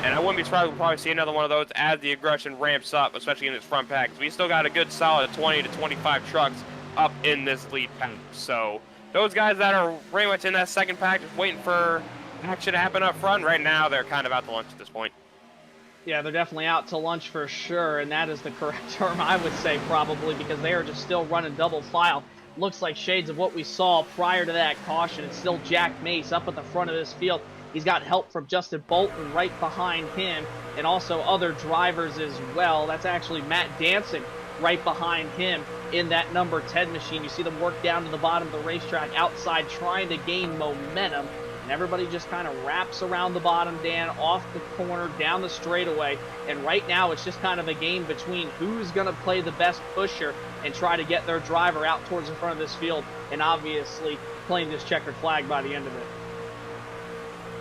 And I wouldn't be surprised we'll probably see another one of those as the aggression ramps up, especially in this front pack. We still got a good solid 20 to 25 trucks up in this lead pack. So those guys that are pretty much in that second pack just waiting for action to happen up front, right now they're kind of out to lunch at this point. Yeah, they're definitely out to lunch for sure, and that is the correct term, I would say, probably, because they are just still running double file. Looks like shades of what we saw prior to that caution. It's still Jack Mace up at the front of this field. He's got help from Justin Bolton right behind him, and also other drivers as well. That's actually Matt Danson right behind him in that number 10 machine. You see them work down to the bottom of the racetrack outside trying to gain momentum. And everybody just kind of wraps around the bottom, Dan, off the corner, down the straightaway. And right now it's just kind of a game between who's going to play the best pusher and try to get their driver out towards the front of this field, and obviously playing this checkered flag by the end of it.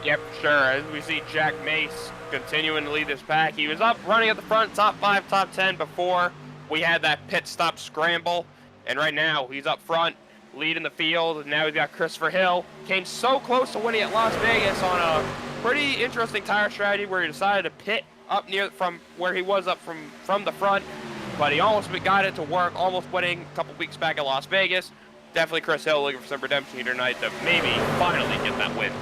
Yep, sure. As we see Jack Mace continuing to lead this pack. He was up running at the front, top 5, top 10 before we had that pit stop scramble. And right now he's up front. leading the field. And now we've got Christopher Hill. Came so close to winning at Las Vegas on a pretty interesting tire strategy where he decided to pit up near from where he was up from the front. But he almost got it to work, almost winning a couple weeks back at Las Vegas. Definitely Chris Hill looking for some redemption here tonight to maybe finally get that win.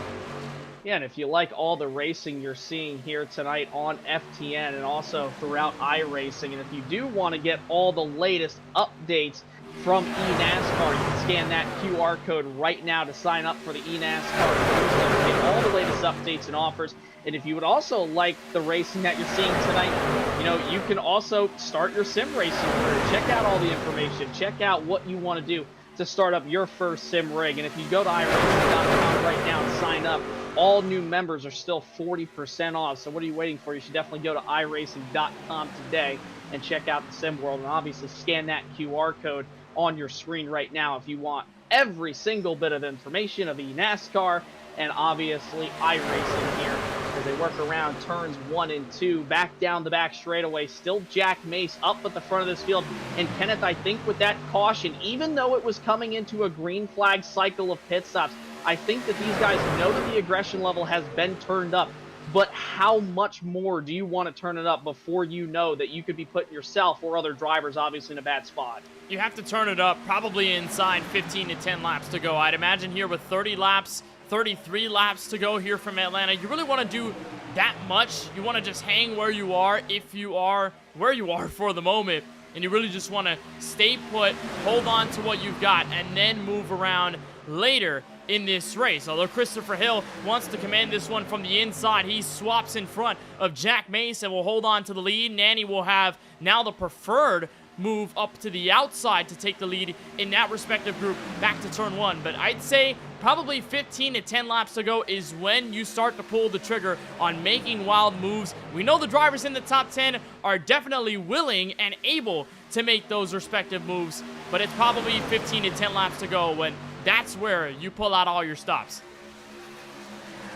Yeah, and if you like all the racing you're seeing here tonight on FTN and also throughout iRacing, and if you do want to get all the latest updates from eNASCAR, you can scan that QR code right now to sign up for the eNASCAR newsletter, get all the latest updates and offers. And if you would also like the racing that you're seeing tonight, you know, you can also start your sim racing career. Check out all the information. Check out what you want to do to start up your first sim rig. And if you go to iRacing.com right now and sign up, all new members are still 40% off. So what are you waiting for? You should definitely go to iRacing.com today and check out the sim world. And obviously scan that QR code on your screen right now if you want every single bit of information of eNASCAR and obviously iRacing here as they work around turns 1 and 2, back down the back straightaway. Still Jack Mace up at the front of this field. And Kenneth, I think with that caution, even though it was coming into a green flag cycle of pit stops, I think that these guys know that the aggression level has been turned up. But how much more do you want to turn it up before you know that you could be putting yourself or other drivers obviously in a bad spot? You have to turn it up probably inside 15 to 10 laps to go. I'd imagine here with 30 laps, 33 laps to go here from Atlanta, you really want to do that much. You want to just hang where you are if you are where you are for the moment. And you really just want to stay put, hold on to what you've got, and then move around later in this race. Although Christopher Hill wants to command this one from the inside, he swaps in front of Jack Mace and will hold on to the lead. Nanny will have now the preferred move up to the outside to take the lead in that respective group back to turn 1. But I'd say probably 15 to 10 laps to go is when you start to pull the trigger on making wild moves. We know the drivers in the top 10 are definitely willing and able to make those respective moves, but it's probably 15 to 10 laps to go when that's where you pull out all your stops.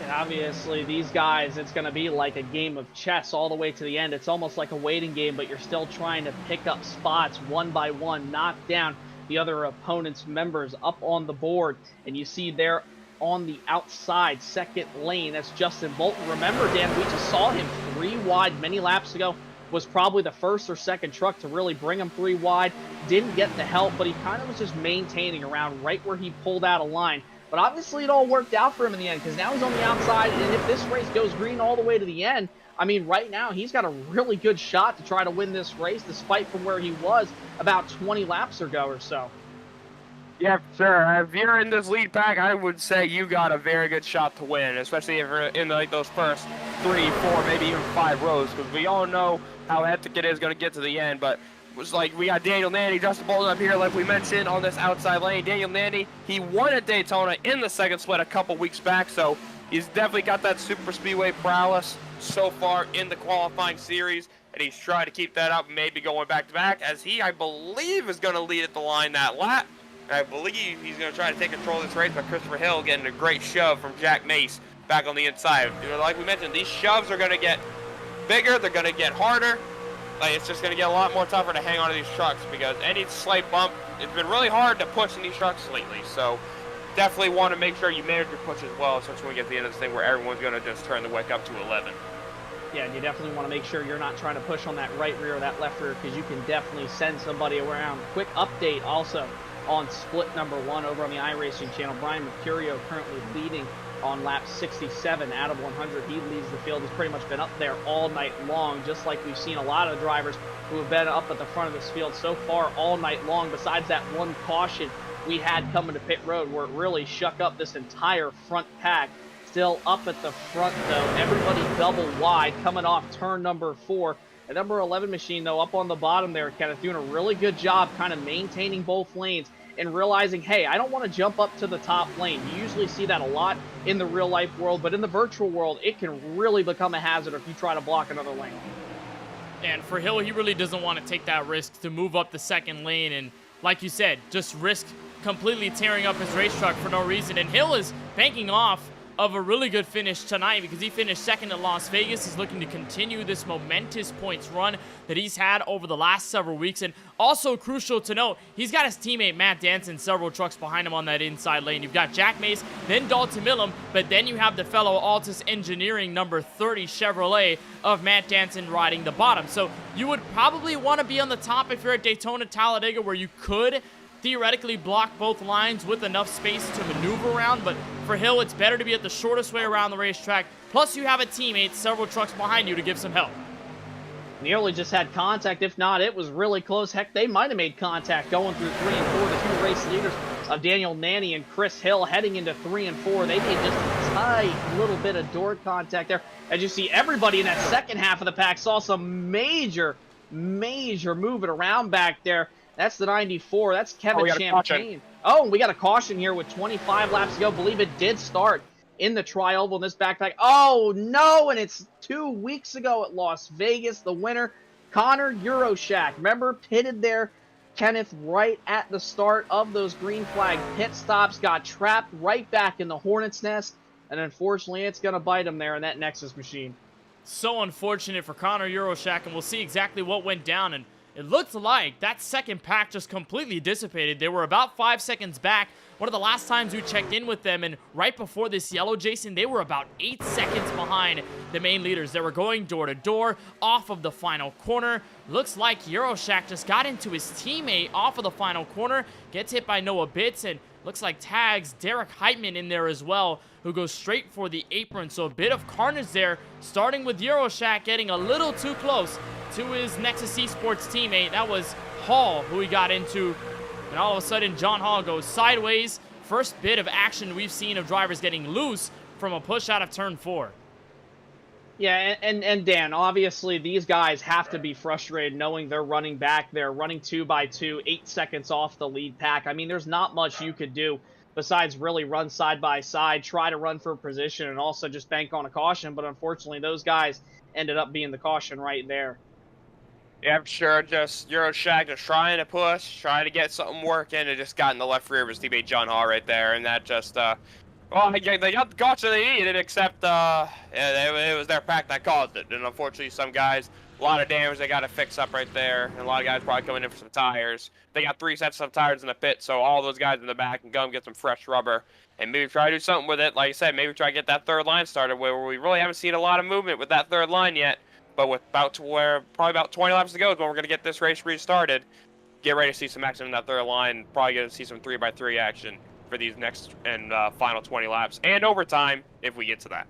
And obviously these guys, it's going to be like a game of chess all the way to the end. It's almost like a waiting game, but you're still trying to pick up spots one by one, knock down the other opponent's members up on the board. And you see there on the outside, second lane, that's Justin Bolton. Remember, Dan, we just saw him 3 wide many laps ago. Was probably the first or second truck to really bring him 3 wide. Didn't get the help, but he kind of was just maintaining around right where he pulled out a line. But obviously it all worked out for him in the end because now he's on the outside, and if this race goes green all the way to the end, I mean, right now he's got a really good shot to try to win this race despite from where he was about 20 laps ago or so. Yeah, sure. If you're in this lead pack, I would say you got a very good shot to win, especially if you're in like those first 3, 4, maybe even 5 rows, because we all know how hectic it is going to get to the end. But it was like we got Daniel Nanny, Justin Bolton up here, like we mentioned, on this outside lane. Daniel Nanny, he won at Daytona in the second split a couple weeks back, so he's definitely got that super speedway prowess so far in the qualifying series, and he's trying to keep that up, maybe going back-to-back, as he, I believe, is going to lead at the line that lap. I believe he's going to try to take control of this race, but Christopher Hill getting a great shove from Jack Mace back on the inside. You know, like we mentioned, these shoves are going to get bigger, they're going to get harder. Like, it's just going to get a lot more tougher to hang on to these trucks because any slight bump, it's been really hard to push in these trucks lately. So definitely want to make sure you manage your push as well, especially when we get to the end of this thing where everyone's going to just turn the wick up to 11. Yeah, and you definitely want to make sure you're not trying to push on that right rear or that left rear because you can definitely send somebody around. Quick update also on split number 1 over on the iRacing channel. Brian Mercurio currently leading on lap 67 out of 100. He leads the field. He's pretty much been up there all night long, just like we've seen a lot of drivers who have been up at the front of this field so far all night long, besides that one caution we had coming to pit road where it really shook up this entire front pack. Still up at the front, though. Everybody double wide coming off turn number 4. The number 11 machine, though, up on the bottom there, kind of doing a really good job kind of maintaining both lanes and realizing, hey, I don't want to jump up to the top lane. You usually see that a lot in the real-life world, but in the virtual world, it can really become a hazard if you try to block another lane. And for Hill, he really doesn't want to take that risk to move up the second lane and, like you said, just risk completely tearing up his race truck for no reason. And Hill is banking off of a really good finish tonight because he finished second at Las Vegas. He's looking to continue this momentous points run that he's had over the last several weeks. And also crucial to note, he's got his teammate Matt Danson several trucks behind him on that inside lane. You've got Jack Mace, then Dalton Millam, but then you have the fellow Altus Engineering number 30 Chevrolet of Matt Danson riding the bottom. So you would probably want to be on the top if you're at Daytona, Talladega, where you could theoretically block both lines with enough space to maneuver around, but for Hill, it's better to be at the shortest way around the racetrack. Plus, you have a teammate several trucks behind you to give some help. Nearly just had contact. If not, it was really close. Heck, they might have made contact going through 3 and 4. The two race leaders of Daniel Nanny and Chris Hill heading into 3 and 4. They made just a tight little bit of door contact there. As you see, everybody in that second half of the pack saw some major moving around back there. That's the 94. That's Kevin Champagne. Oh, we got a caution here with 25 laps to go. Believe it did start in the tri-oval in this backpack. Oh, no, and it's 2 weeks ago at Las Vegas. The winner, Connor Euroshak. Remember, pitted there, Kenneth, right at the start of those green flag pit stops. Got trapped right back in the Hornet's nest, and unfortunately, it's going to bite him there in that Nexus machine. So unfortunate for Connor Euroshak, and we'll see exactly what went down. And it looked like that second pack just completely dissipated. They were about 5 seconds back. One of the last times we checked in with them, and right before this yellow, Jason, they were about 8 seconds behind the main leaders. They were going door to door off of the final corner. Looks like Euroshak just got into his teammate off of the final corner, gets hit by Noah Bitts, and looks like tags Derek Heitman in there as well, who goes straight for the apron. So a bit of carnage there, starting with Euroshak getting a little too close to his Nexus Esports teammate. That was Hall, who he got into. And all of a sudden, John Hall goes sideways. First bit of action we've seen of drivers getting loose from a push out of turn 4. Yeah, and Dan, obviously these guys have to be frustrated knowing they're running back there, running 2 by 2, 8 seconds off the lead pack. I mean, there's not much you could do besides really run side by side, try to run for position, and also just bank on a caution. But unfortunately, those guys ended up being the caution right there. Yeah, I'm sure just Euroshak just trying to push, trying to get something working, and just got in the left rear of his teammate John Hall right there, and that just, well, they got the caution they needed, except, yeah, it was their pack that caused it, and unfortunately some guys, a lot of damage they got to fix up right there, and a lot of guys probably coming in for some tires. They got 3 sets of tires in the pit, so all those guys in the back can go and get some fresh rubber, and maybe try to do something with it. Like I said, maybe try to get that third line started, where we really haven't seen a lot of movement with that third line yet. But with probably about 20 laps to go is when we're going to get this race restarted. Get ready to see some action in that third line. Probably going to see some 3x3 action for these next and final 20 laps. And overtime, if we get to that.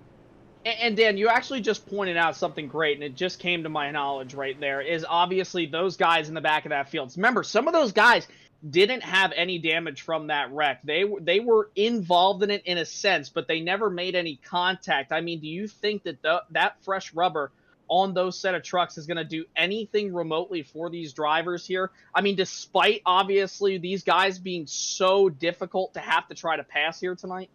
And Dan, you actually just pointed out something great, and it just came to my knowledge right there, is obviously those guys in the back of that field. Remember, some of those guys didn't have any damage from that wreck. They were involved in it in a sense, but they never made any contact. I mean, do you think that that fresh rubber on those set of trucks is going to do anything remotely for these drivers here? I mean, despite obviously these guys being so difficult to have to try to pass here tonight?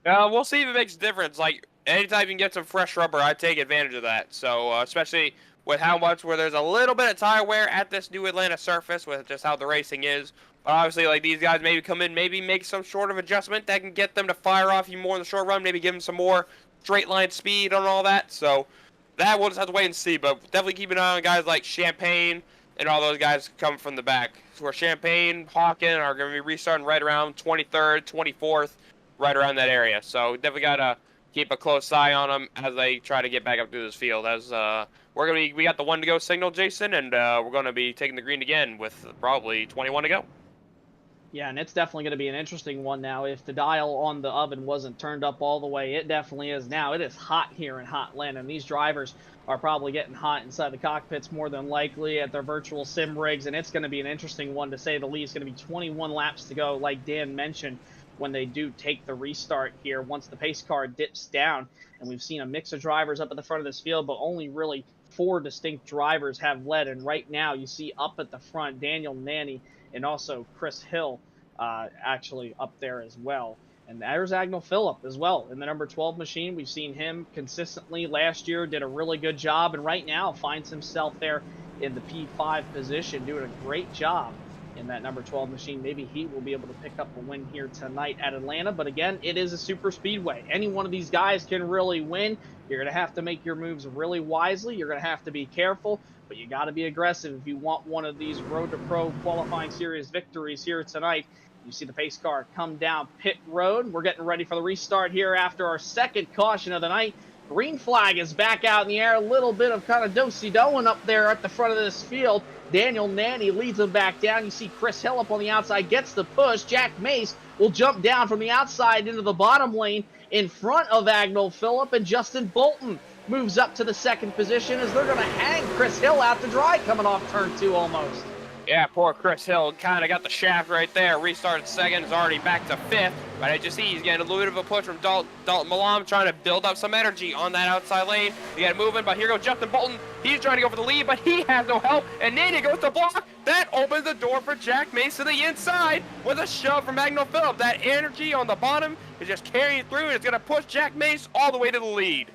We'll see if it makes a difference. Like, anytime you can get some fresh rubber, I take advantage of that. So, especially with how much where there's a little bit of tire wear at this new Atlanta surface with just how the racing is. But obviously, like, these guys maybe come in, maybe make some sort of adjustment that can get them to fire off even more in the short run, maybe give them some more straight line speed and all that. So that we'll just have to wait and see, but definitely keep an eye on guys like Champagne and all those guys coming from the back. So where Champagne, Hawken are going to be restarting right around 23rd, 24th, right around that area. So definitely got to keep a close eye on them as they try to get back up through this field. As we got the 1 to go signal, Jason, and we're going to be taking the green again with probably 21 to go. Yeah, and it's definitely going to be an interesting one now. If the dial on the oven wasn't turned up all the way, it definitely is now. It is hot here in Hotlanta, and these drivers are probably getting hot inside the cockpits more than likely at their virtual sim rigs, and it's going to be an interesting one to say the least. It's going to be 21 laps to go, like Dan mentioned, when they do take the restart here once the pace car dips down. And we've seen a mix of drivers up at the front of this field, but only really 4 distinct drivers have led. And right now you see up at the front Daniel Nanny and also Chris Hill actually up there as well. And there's Agnell Phillip as well in the number 12 machine. We've seen him consistently last year, did a really good job, and right now finds himself there in the P5 position, doing a great job in that number 12 machine. Maybe he will be able to pick up a win here tonight at Atlanta. But again, it is a super speedway. Any one of these guys can really win. You're going to have to make your moves really wisely. You're going to have to be careful, but you got to be aggressive if you want one of these Road to Pro qualifying series victories here tonight. You see the pace car come down pit road. We're getting ready for the restart here after our second caution of the night. Green flag is back out in the air. A little bit of kind of do-si-doing up there at the front of this field. Daniel Nanny leads him back down. You see Chris Hill up on the outside, gets the push. Jack Mace will jump down from the outside into the bottom lane in front of Agnell Phillip, and Justin Bolton moves up to the second position as they're going to hang Chris Hill out to dry coming off turn 2 almost. Yeah, poor Chris Hill kind of got the shaft right there. Restarted second, is already back to 5th. But I just see he's getting a little bit of a push from Dalton Malam, trying to build up some energy on that outside lane. He got moving, but here goes Justin Bolton. He's trying to go for the lead, but he has no help. And Nady goes to block. That opens the door for Jack Mace to the inside with a shove from Agnell Phillip. That energy on the bottom is just carrying through, and it's going to push Jack Mace all the way to the lead.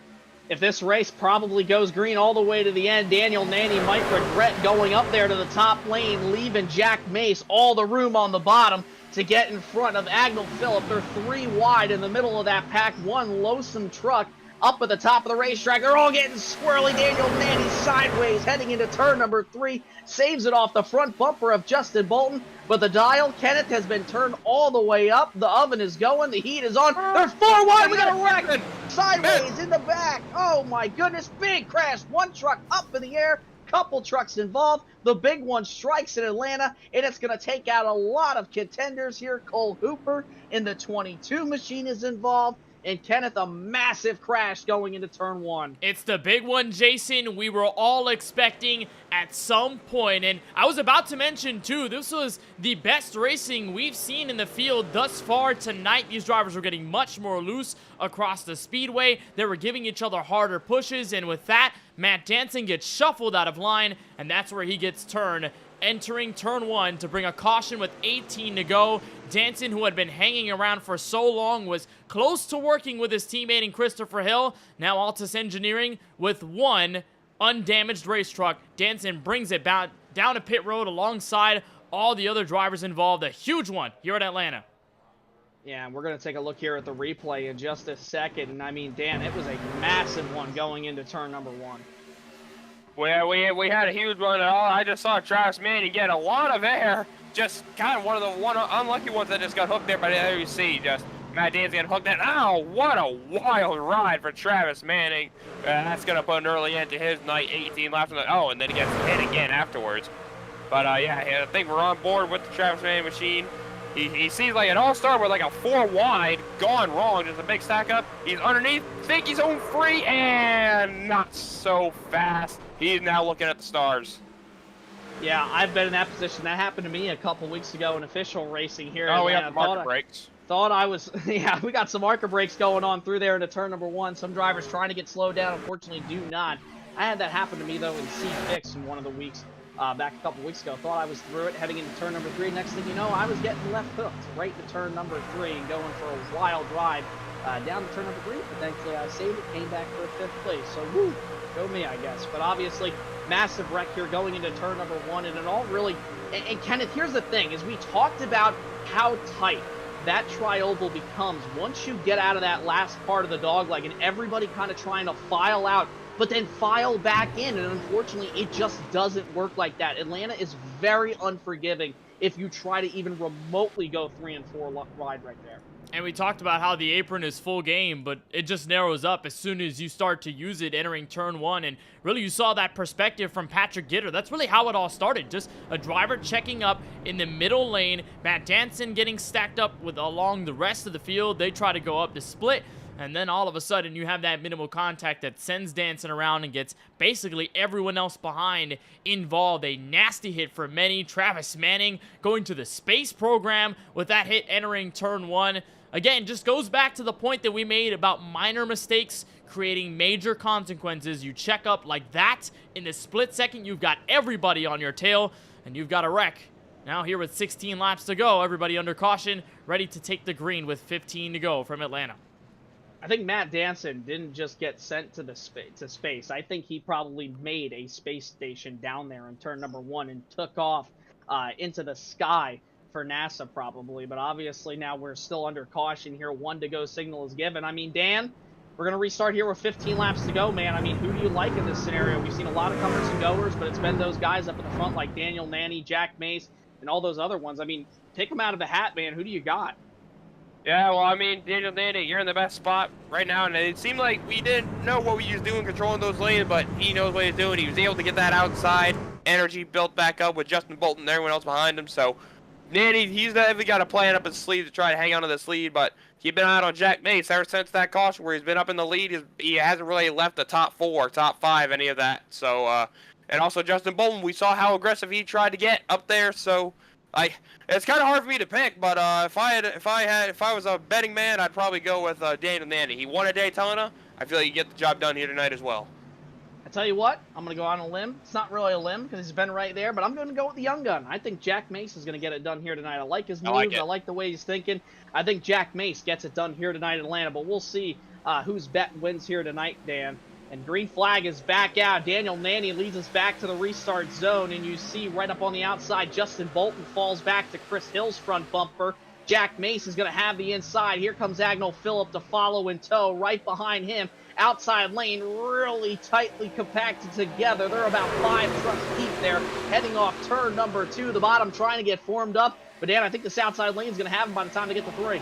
If this race probably goes green all the way to the end, Daniel Nanny might regret going up there to the top lane, leaving Jack Mace all the room on the bottom to get in front of Agnell Phillip. They're 3 wide in the middle of that pack. One lonesome truck up at the top of the racetrack. They're all getting swirly. Daniel Nanny sideways heading into turn number 3. Saves it off the front bumper of Justin Bolton. But the dial, Kenneth, has been turned all the way up. The oven is going. The heat is on. They're 4 wide. We got a wreck. Sideways in the back. Oh, my goodness. Big crash. One truck up in the air. Couple trucks involved. The big one strikes in Atlanta, and it's going to take out a lot of contenders here. Cole Hooper in the 22 machine is involved. And Kenneth, a massive crash going into turn 1. It's the big one, Jason, we were all expecting at some point. And I was about to mention, too, this was the best racing we've seen in the field thus far tonight. These drivers were getting much more loose across the speedway. They were giving each other harder pushes. And with that, Matt Danson gets shuffled out of line, and that's where he gets turned. Entering turn 1 to bring a caution with 18 to go. Danson, who had been hanging around for so long, was close to working with his teammate in Christopher Hill. Now Altus Engineering with one undamaged race truck. Danson brings it down to pit road alongside all the other drivers involved. A huge one here at Atlanta. Yeah, and we're going to take a look here at the replay in just a second. And I mean, Dan, it was a massive one going into turn number 1. Well, we had a huge one at all. I just saw Travis Manning get a lot of air. Just kind of one of the unlucky ones that just got hooked there by the LUC. Just Matt Danson got hooked in. Ow, what a wild ride for Travis Manning. That's going to put an early end to his night. 18 laps. Oh, and then he gets hit again afterwards. But yeah, I think we're on board with the Travis Manning machine. He seems like it all started with like a 4 wide, gone wrong, just a big stack up. He's underneath, think he's home free, and not so fast. He's now looking at the stars. Yeah, I've been in that position. That happened to me a couple weeks ago in official racing here. Oh, we have marker brakes. Thought I was, yeah, we got some marker brakes going on through there into turn number 1. Some drivers trying to get slowed down, unfortunately do not. I had that happen to me, though, in C6 in one of the weeks. Back a couple weeks ago. Thought I was through it, heading into turn number 3. Next thing you know, I was getting left hooked right to turn number 3 and going for a wild ride down to turn number 3. But thankfully, I saved it, came back for 5th place. So, woo, go me, I guess. But obviously, massive wreck here going into turn number 1, and it all really. And Kenneth, here's the thing: is we talked about how tight that tri-oval becomes once you get out of that last part of the dogleg, and everybody kind of trying to file out, but then file back in, and unfortunately, it just doesn't work like that. Atlanta is very unforgiving if you try to even remotely go 3 and 4 wide right there. And we talked about how the apron is full game, but it just narrows up as soon as you start to use it entering turn 1. And really, you saw that perspective from Patrick Gitter. That's really how it all started. Just a driver checking up in the middle lane. Matt Danson getting stacked up with along the rest of the field. They try to go up the split. And then all of a sudden, you have that minimal contact that sends Danson around and gets basically everyone else behind involved. A nasty hit for many. Travis Manning going to the space program with that hit entering turn 1. Again, just goes back to the point that we made about minor mistakes creating major consequences. You check up like that in the split second, you've got everybody on your tail, and you've got a wreck. Now here with 16 laps to go, everybody under caution, ready to take the green with 15 to go from Atlanta. I think Matt Danson didn't just get sent to space. I think he probably made a space station down there in turn number 1 and took off into the sky for NASA probably. But obviously now we're still under caution here. 1 to go signal is given. I mean, Dan, we're going to restart here with 15 laps to go, man. I mean, who do you like in this scenario? We've seen a lot of comers and goers, but it's been those guys up in the front like Daniel Nanny, Jack Mace, and all those other ones. I mean, take them out of the hat, man. Who do you got? Yeah, well, I mean, Daniel Nanny, you're in the best spot right now, and it seemed like we didn't know what he was doing controlling those lanes, but he knows what he's doing. He was able to get that outside energy built back up with Justin Bolton and everyone else behind him, so Nanny, he's definitely got a plan up his sleeve to try to hang on to this lead, but keep an eye on Jack Mace. Ever since that caution where he's been up in the lead, he hasn't really left the top 4, top 5, any of that. So, and also Justin Bolton, we saw how aggressive he tried to get up there. So, it's kind of hard for me to pick, but if I was a betting man, I'd probably go with Daniel Nanny. He won at Daytona. I feel like he get the job done here tonight as well. I tell you what, I'm going to go on a limb. It's not really a limb because he's been right there, but I'm going to go with the young gun. I think Jack Mace is going to get it done here tonight. I like his moves. I like the way he's thinking. I think Jack Mace gets it done here tonight in Atlanta, but we'll see whose bet wins here tonight, Dan. And green flag is back out. Daniel Nanny leads us back to the restart zone, and you see right up on the outside, Justin Bolton falls back to Chris Hill's front bumper. Jack Mace is going to have the inside. Here comes Agnell Phillip to follow in tow right behind him. Outside lane really tightly compacted together. They're about 5 trucks deep there, heading off turn number 2. The bottom trying to get formed up. But, Dan, I think this outside lane is going to have him by the time they get to 3.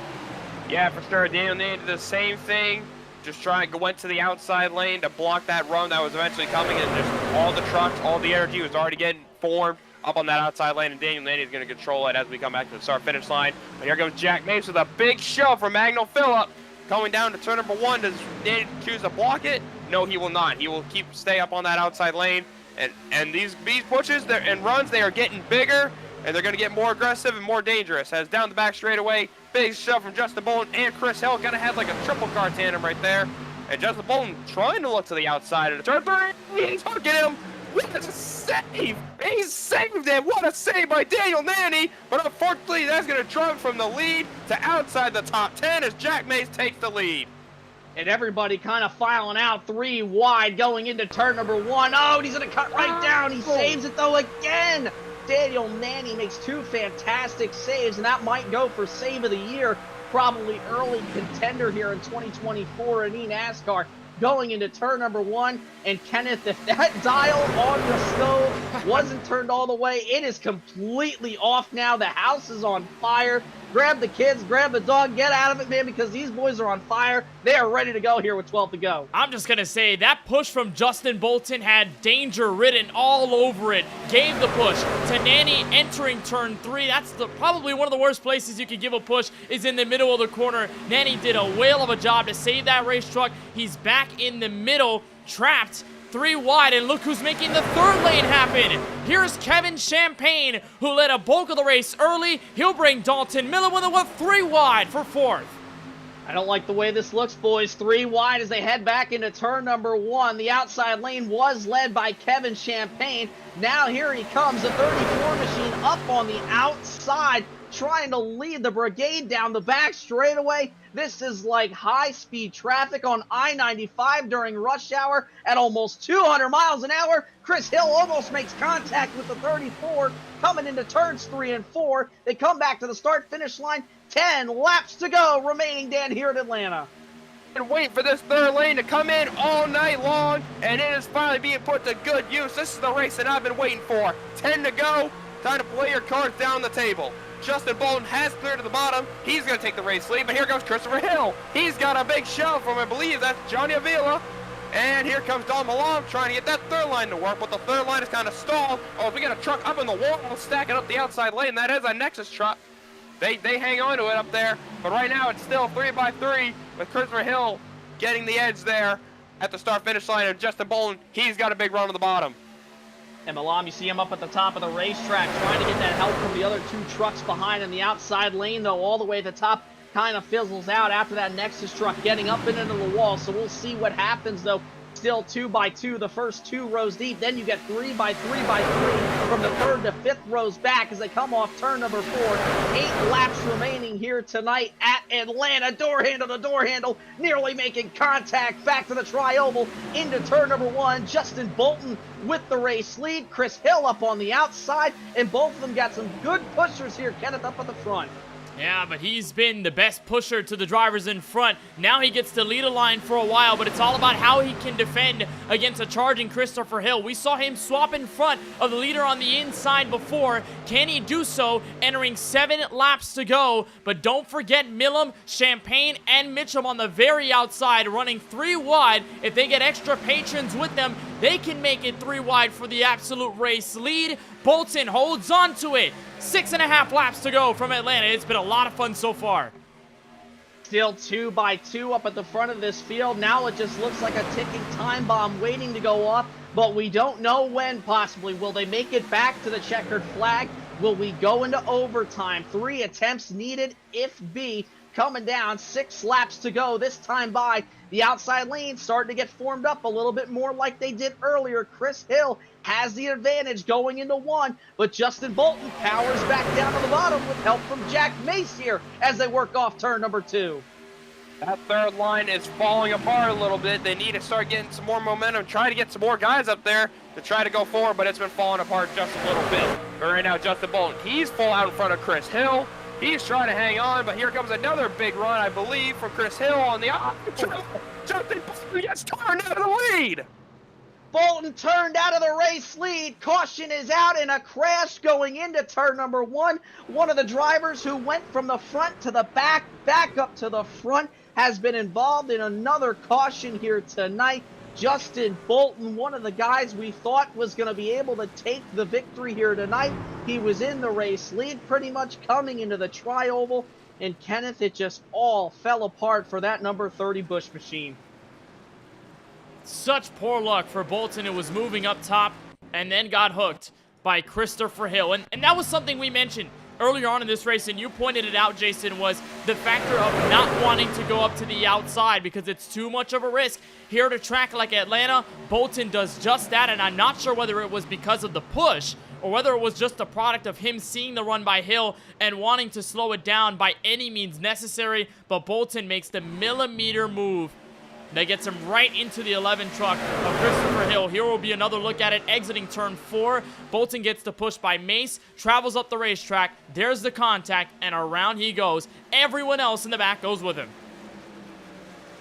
Yeah, for sure. Daniel Nanny did the same thing. Just went to the outside lane to block that run that was eventually coming. And just all the trucks, all the energy was already getting formed up on that outside lane. And Daniel Nanny is going to control it as we come back to the start-finish line. But here comes Jack Mace with a big shove from Agnell Phillip. Going down to turn number 1, does Nanny choose to block it? No, he will not. He will stay up on that outside lane. And these pushes and runs, they are getting bigger, and they're going to get more aggressive and more dangerous. As down the back straightaway, big shove from Justin Bolton and Chris Hill. Kind of had like a triple car tandem right there. And Justin Bolton trying to look to the outside of the turn 3. He's hooking him. What a save! He saved it! What a save by Daniel Nanny! But unfortunately, that's going to drive from the lead to outside the top 10 as Jack Mace takes the lead. And everybody kind of filing out 3 wide going into turn number 1. Oh, and he's going to cut right down. He saves it, though, again. Daniel Nanny makes 2 fantastic saves, and that might go for save of the year. Probably early contender here in 2024 in eNASCAR. Going into turn number 1, and Kenneth, if that dial on the stove wasn't turned all the way, it is completely off now. The house is on fire. Grab the kids, grab the dog, get out of it, man, because these boys are on fire. They are ready to go here with 12 to go. I'm just going to say that push from Justin Bolton had danger written all over it. Gave the push to Nanny entering turn 3. That's probably one of the worst places you could give a push is in the middle of the corner. Nanny did a whale of a job to save that race truck. He's back in the middle, trapped 3 wide, and look who's making the 3rd lane happen. Here's Kevin Champagne, who led a bulk of the race early. He'll bring Dalton Miller with a 3 wide for 4th. I don't like the way this looks, boys. 3 wide as they head back into turn number 1. The outside lane was led by Kevin Champagne. Now here he comes, the 34 machine up on the outside, trying to lead the brigade down the back straightaway. This is like high-speed traffic on I-95 during rush hour at almost 200 miles an hour. Chris Hill almost makes contact with the 34 coming into turns 3 and 4. They come back to the start-finish line. 10 laps to go remaining, Dan, here at Atlanta. And wait for this 3rd lane to come in all night long, and it is finally being put to good use. This is the race that I've been waiting for. 10 to go. Time to play your cards down the table. Justin Bolton has cleared to the bottom. He's going to take the race lead, but here goes Christopher Hill. He's got a big shove from, I believe, that's Johnny Avila. And here comes Don Malone trying to get that 3rd line to work, but the 3rd line is kind of stalled. Oh, we got a truck up in the wall, stacking up the outside lane. That is a Nexus truck. They hang on to it up there, but right now it's still 3x3 with Christopher Hill getting the edge there at the start-finish line, and Justin Bolton, he's got a big run on the bottom. And Malam, you see him up at the top of the racetrack trying to get that help from the other 2 trucks behind in the outside lane, though all the way at the top kind of fizzles out after that Nexus truck getting up and into the wall. So we'll see what happens, though. still 2 by 2 the first 2 rows deep. Then you get 3 by 3 by 3 from the 3rd to 5th rows back as they come off turn number 4. 8 laps remaining here tonight at Atlanta. Door handle to door handle, nearly making contact back to the tri-oval into turn number 1. Justin Bolton with the race lead. Chris Hill up on the outside, and both of them got some good pushers here. Kenneth up at the front. Yeah, but he's been the best pusher to the drivers in front. Now he gets to lead a line for a while, but it's all about how he can defend against a charging Christopher Hill. We saw him swap in front of the leader on the inside before. Can he do so entering 7 laps to go? But don't forget Millam, Champagne, and Mitchum on the very outside running 3 wide. If they get extra patrons with them, they can make it 3 wide for the absolute race lead. Bolton holds on to it. 6.5 laps to go from Atlanta. It's been a lot of fun so far. Still 2 by 2 up at the front of this field. Now it just looks like a ticking time bomb waiting to go off, but we don't know when possibly. Will they make it back to the checkered flag? Will we go into overtime? 3 attempts needed if B. Coming down, 6 laps to go. This time by the outside lane, starting to get formed up a little bit more like they did earlier. Chris Hill has the advantage going into 1, but Justin Bolton powers back down to the bottom with help from Jack Mace here as they work off turn number 2. That third line is falling apart a little bit. They need to start getting some more momentum, try to get some more guys up there to try to go forward, but it's been falling apart just a little bit. But right now, Justin Bolton, he's full out in front of Chris Hill. He's trying to hang on, but here comes another big run, I believe, from Chris Hill on the Justin Bolton gets turned out of the lead. Bolton turned out of the race lead. Caution is out and a crash going into turn number 1. One of the drivers who went from the front to the back up to the front, has been involved in another caution here tonight. Justin Bolton, one of the guys we thought was going to be able to take the victory here tonight. He was in the race lead pretty much coming into the tri-oval. And Kenneth, it just all fell apart for that number 30 Busch machine. Such poor luck for Bolton. It was moving up top and then got hooked by Christopher Hill. And that was something we mentioned earlier on in this race, and you pointed it out, Jason, was the factor of not wanting to go up to the outside because it's too much of a risk. Here at a track like Atlanta, Bolton does just that, and I'm not sure whether it was because of the push or whether it was just a product of him seeing the run by Hill and wanting to slow it down by any means necessary, but Bolton makes the millimeter move that gets him right into the 11 truck of Christopher Hill. Here will be another look at it exiting turn 4. Bolton gets the push by Mace, travels up the racetrack. There's the contact, and around he goes. Everyone else in the back goes with him.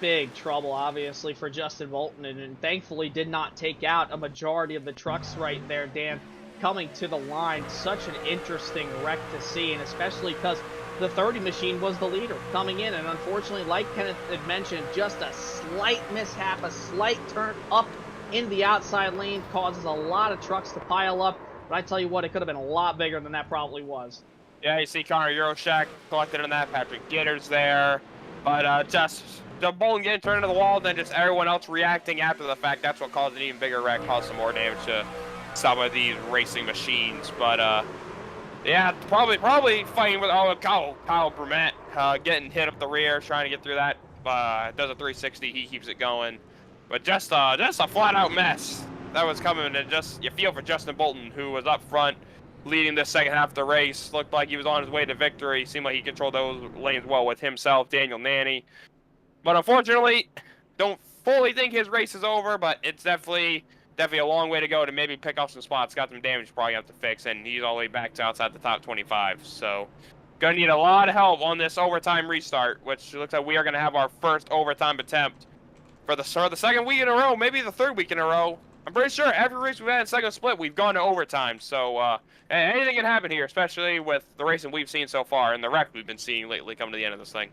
Big trouble, obviously, for Justin Bolton, and thankfully did not take out a majority of the trucks right there, Dan. Coming to the line, such an interesting wreck to see, and especially because the 30 machine was the leader coming in, and unfortunately, like Kenneth had mentioned, just a slight mishap, a slight turn up in the outside lane causes a lot of trucks to pile up. But I tell you what, it could have been a lot bigger than that probably was. Yeah, you see Connor Euroshak collected in that, Patrick Gitter's there, but just the Bolton getting turned into the wall, then just everyone else reacting after the fact. That's what caused an even bigger wreck, caused some more damage to some of these racing machines. But yeah, probably fighting with Kyle Brumet, getting hit up the rear, trying to get through that. Does a 360, he keeps it going. But just a flat-out mess that was coming, and just you feel for Justin Bolton, who was up front, leading the second half of the race. Looked like he was on his way to victory. Seemed like he controlled those lanes well with himself, Daniel Nanny. But unfortunately, don't fully think his race is over, but it's definitely a long way to go to maybe pick up some spots. Got some damage probably have to fix, and he's all the way back to outside the top 25. So gonna need a lot of help on this overtime restart, which looks like we are gonna have our first overtime attempt for the second week in a row, maybe the third week in a row. I'm pretty sure every race we've had in second split, we've gone to overtime. So anything can happen here, especially with the racing we've seen so far and the wreck we've been seeing lately coming to the end of this thing.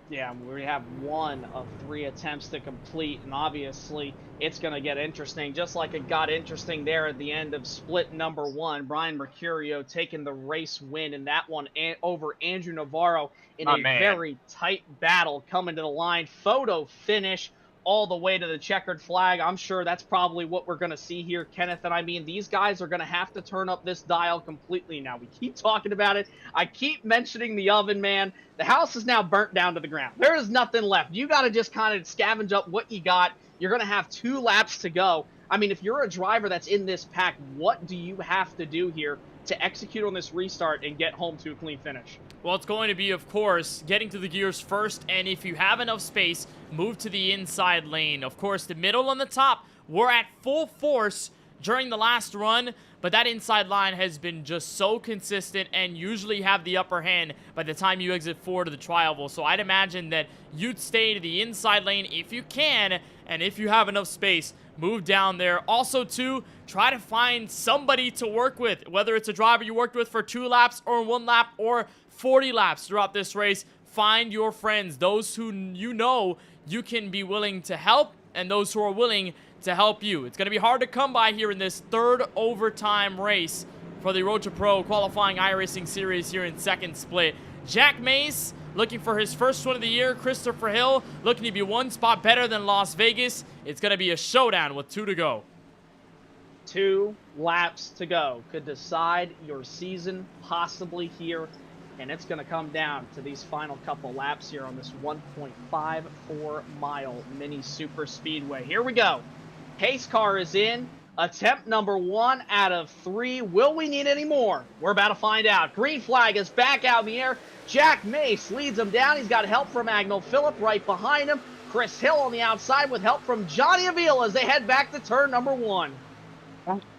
Yeah, we have 1 of 3 attempts to complete, and obviously it's going to get interesting, just like it got interesting there at the end of split number 1. Brian Mercurio taking the race win in that one over Andrew Navarro in a very tight battle coming to the line. Photo finish all the way to the checkered flag. I'm sure that's probably what we're going to see here, Kenneth. And I mean, these guys are going to have to turn up this dial completely now. We keep talking about it. I keep mentioning the oven, man. The house is now burnt down to the ground. There is nothing left. You got to just kind of scavenge up what you got. You're going to have 2 laps to go. I mean, if you're a driver that's in this pack, what do you have to do here to execute on this restart and get home to a clean finish? Well, it's going to be, of course, getting to the gears first, and if you have enough space, move to the inside lane. Of course, the middle and the top were at full force during the last run, but that inside line has been just so consistent and usually have the upper hand by the time you exit forward to the tri-oval. So I'd imagine that you'd stay to the inside lane if you can, and if you have enough space, move down there. Also, too, try to find somebody to work with, whether it's a driver you worked with for 2 laps or 1 lap or 40 laps throughout this race. Find your friends, those who you know you can be willing to help, and those who are willing to help you. It's going to be hard to come by here in this 3rd overtime race for the Road to Pro qualifying iRacing Series here in second split. Jack Mace looking for his first win of the year. Christopher Hill looking to be 1 spot better than Las Vegas. It's going to be a showdown with 2 to go. 2 laps to go could decide your season possibly here, and it's going to come down to these final couple laps here on this 1.54 mile mini super speedway. Here we go. Pace car is in. Attempt number 1 out of 3. Will we need any more? We're about to find out. Green flag is back out in the air. Jack Mace leads him down. He's got help from Agnell Phillip right behind him. Chris Hill on the outside with help from Johnny Avila as they head back to turn number 1.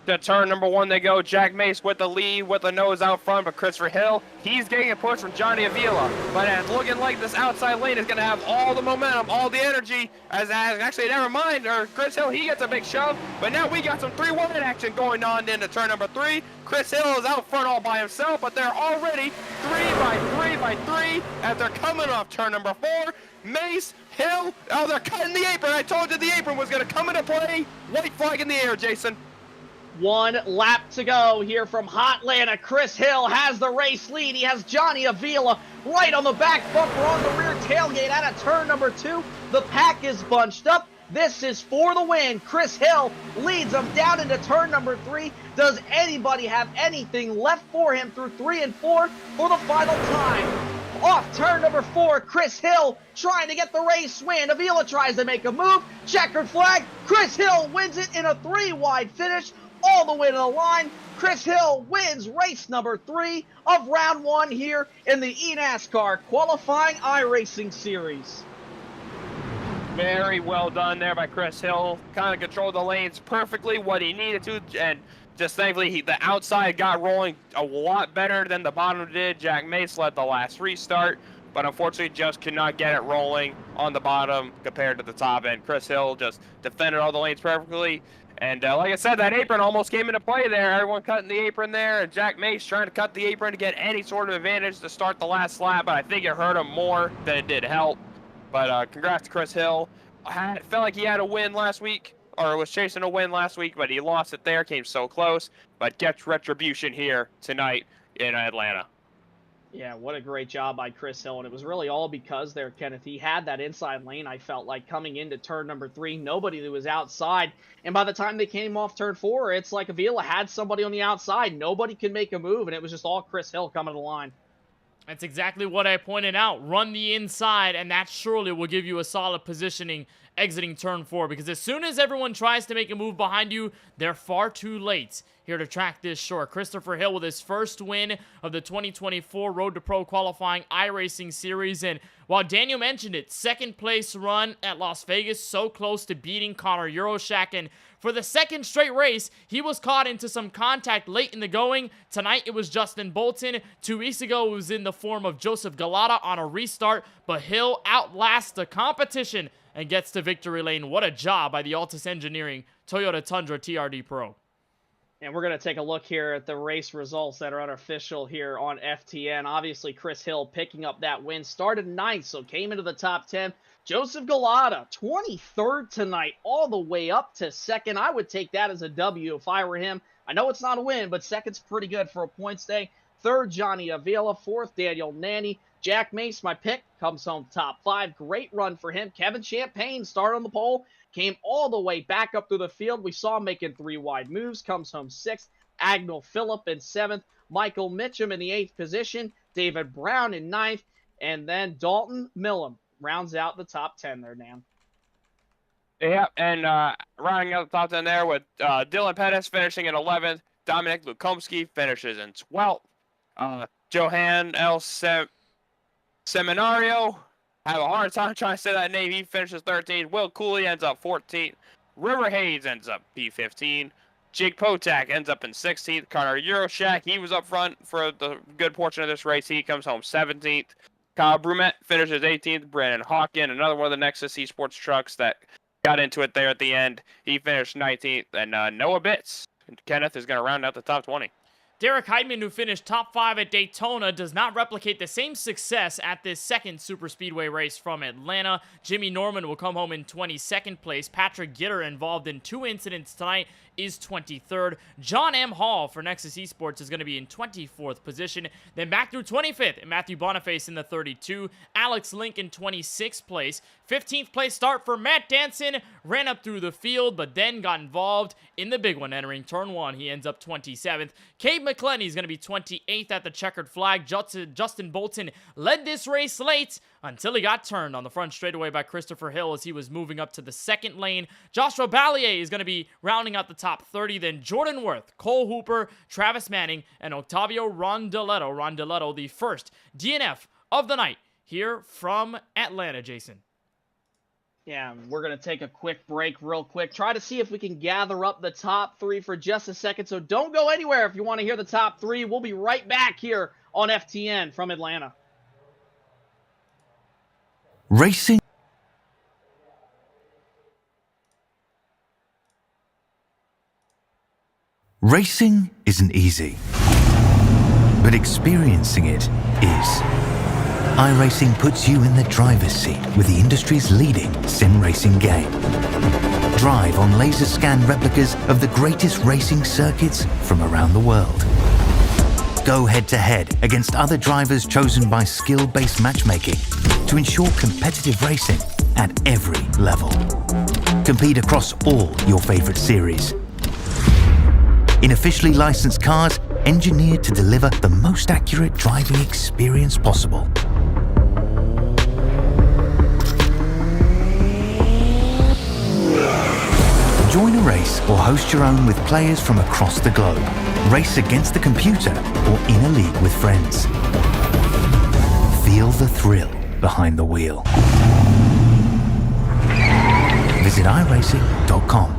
To turn number 1 they go. Jack Mace with the lead, with the nose out front, but Christopher Hill, he's getting a push from Johnny Avila. But it's looking like this outside lane is going to have all the momentum, all the energy. As actually, never mind, Chris Hill, he gets a big shove. But now we got some 3-wide action going on into turn number 3. Chris Hill is out front all by himself, but they're already 3 by 3 as they're coming off turn number 4. Mace, Hill, oh, they're cutting the apron. I told you the apron was going to come into play. White flag in the air, Jason. 1 lap to go here from Hotlanta. Chris Hill has the race lead. He has Johnny Avila right on the back bumper on the rear tailgate out of turn number 2. The pack is bunched up. This is for the win. Chris Hill leads him down into turn number 3. Does anybody have anything left for him through 3 and 4 for the final time? Off turn number 4, Chris Hill trying to get the race win. Avila tries to make a move. Checkered flag. Chris Hill wins it in a 3-wide finish. All the way to the line. Chris Hill wins race number 3 of round 1 here in the eNASCAR qualifying iRacing Series. Very well done there by Chris Hill. Kind of controlled the lanes perfectly, what he needed to, and just thankfully the outside got rolling a lot better than the bottom did. Jack Mace led the last restart, but unfortunately just could not get it rolling on the bottom compared to the top end. Chris Hill just defended all the lanes perfectly. And like I said, that apron almost came into play there. Everyone cutting the apron there, and Jack Mace trying to cut the apron to get any sort of advantage to start the last lap, but I think it hurt him more than it did help. But congrats to Chris Hill. Felt like he had a win last week, or was chasing a win last week, but he lost it there, came so close, but gets retribution here tonight in Atlanta. Yeah, what a great job by Chris Hill, and it was really all because there, Kenneth, he had that inside lane, I felt like, coming into turn number 3, nobody that was outside, and by the time they came off turn 4, it's like Avila had somebody on the outside, nobody could make a move, and it was just all Chris Hill coming to the line. That's exactly what I pointed out. Run the inside, and that surely will give you a solid positioning exiting turn 4, because as soon as everyone tries to make a move behind you, they're far too late here to track this short. Christopher Hill with his first win of the 2024 Road to Pro qualifying iRacing Series, and while Daniel mentioned it, second place run at Las Vegas, so close to beating Connor Euroshak, and for the second straight race, he was caught into some contact late in the going. Tonight, it was Justin Bolton. 2 weeks ago, it was in the form of Joseph Galata on a restart, but Hill outlasts the competition and gets to victory lane. What a job by the Altus Engineering Toyota Tundra TRD Pro. And we're going to take a look here at the race results that are unofficial here on FTN. Obviously, Chris Hill picking up that win. Started 9th, so came into the top 10. Joseph Galata, 23rd tonight, all the way up to 2nd. I would take that as a W if I were him. I know it's not a win, but 2nd's pretty good for a points day. 3rd, Johnny Avila. 4th, Daniel Nanny. Jack Mace, my pick, comes home top 5. Great run for him. Kevin Champagne started on the pole. Came all the way back up through the field. We saw him making 3 wide moves. Comes home 6th. Agnell Phillip in 7th. Michael Mitchum in the 8th position. David Brown in 9th. And then Dalton Millam rounds out the top 10 there, Dan. Yeah, and rounding out the top 10 there with Dylan Pettis finishing in 11th. Dominic Lukomsky finishes in 12th. Johan L. Seminario, have a hard time trying to say that name. He finishes 13th. Will Cooley ends up 14th. River Hayes ends up P15. Jake Potak ends up in 16th. Connor Euroshak, he was up front for the good portion of this race. He comes home 17th. Kyle Brumet finishes 18th. Brandon Hawkin, another one of the Nexus Esports trucks that got into it there at the end. He finished 19th. And Noah Bitts, Kenneth, is going to round out the top 20. Derek Heidman, who finished top 5 at Daytona, does not replicate the same success at this second superspeedway race from Atlanta. Jimmy Norman will come home in 22nd place. Patrick Gitter, involved in 2 incidents tonight, is 23rd. John M. Hall for Nexus Esports is going to be in 24th position. Then back through 25th, Matthew Boniface in the 32. Alex Link in 26th place. 15th place start for Matt Danson. Ran up through the field, but then got involved in the big one entering turn 1. He ends up 27th. Cade McClenny is going to be 28th at the checkered flag. Justin Bolton led this race late until he got turned on the front straightaway by Christopher Hill as he was moving up to the second lane. Joshua Ballier is going to be rounding out the top 30. Then Jordan Worth, Cole Hooper, Travis Manning, and Octavio Rondeletto, the first DNF of the night here from Atlanta, Jason. Yeah, we're going to take a quick break real quick. Try to see if we can gather up the top 3 for just a second. So don't go anywhere if you want to hear the top 3. We'll be right back here on FTN from Atlanta. Racing isn't easy, but experiencing it is. iRacing puts you in the driver's seat with the industry's leading sim racing game. Drive on laser scan replicas of the greatest racing circuits from around the world. Go head-to-head against other drivers chosen by skill-based matchmaking to ensure competitive racing at every level. Compete across all your favorite series. In officially licensed cars, engineered to deliver the most accurate driving experience possible. Join a race or host your own with players from across the globe. Race against the computer or in a league with friends. Feel the thrill behind the wheel. Visit iRacing.com.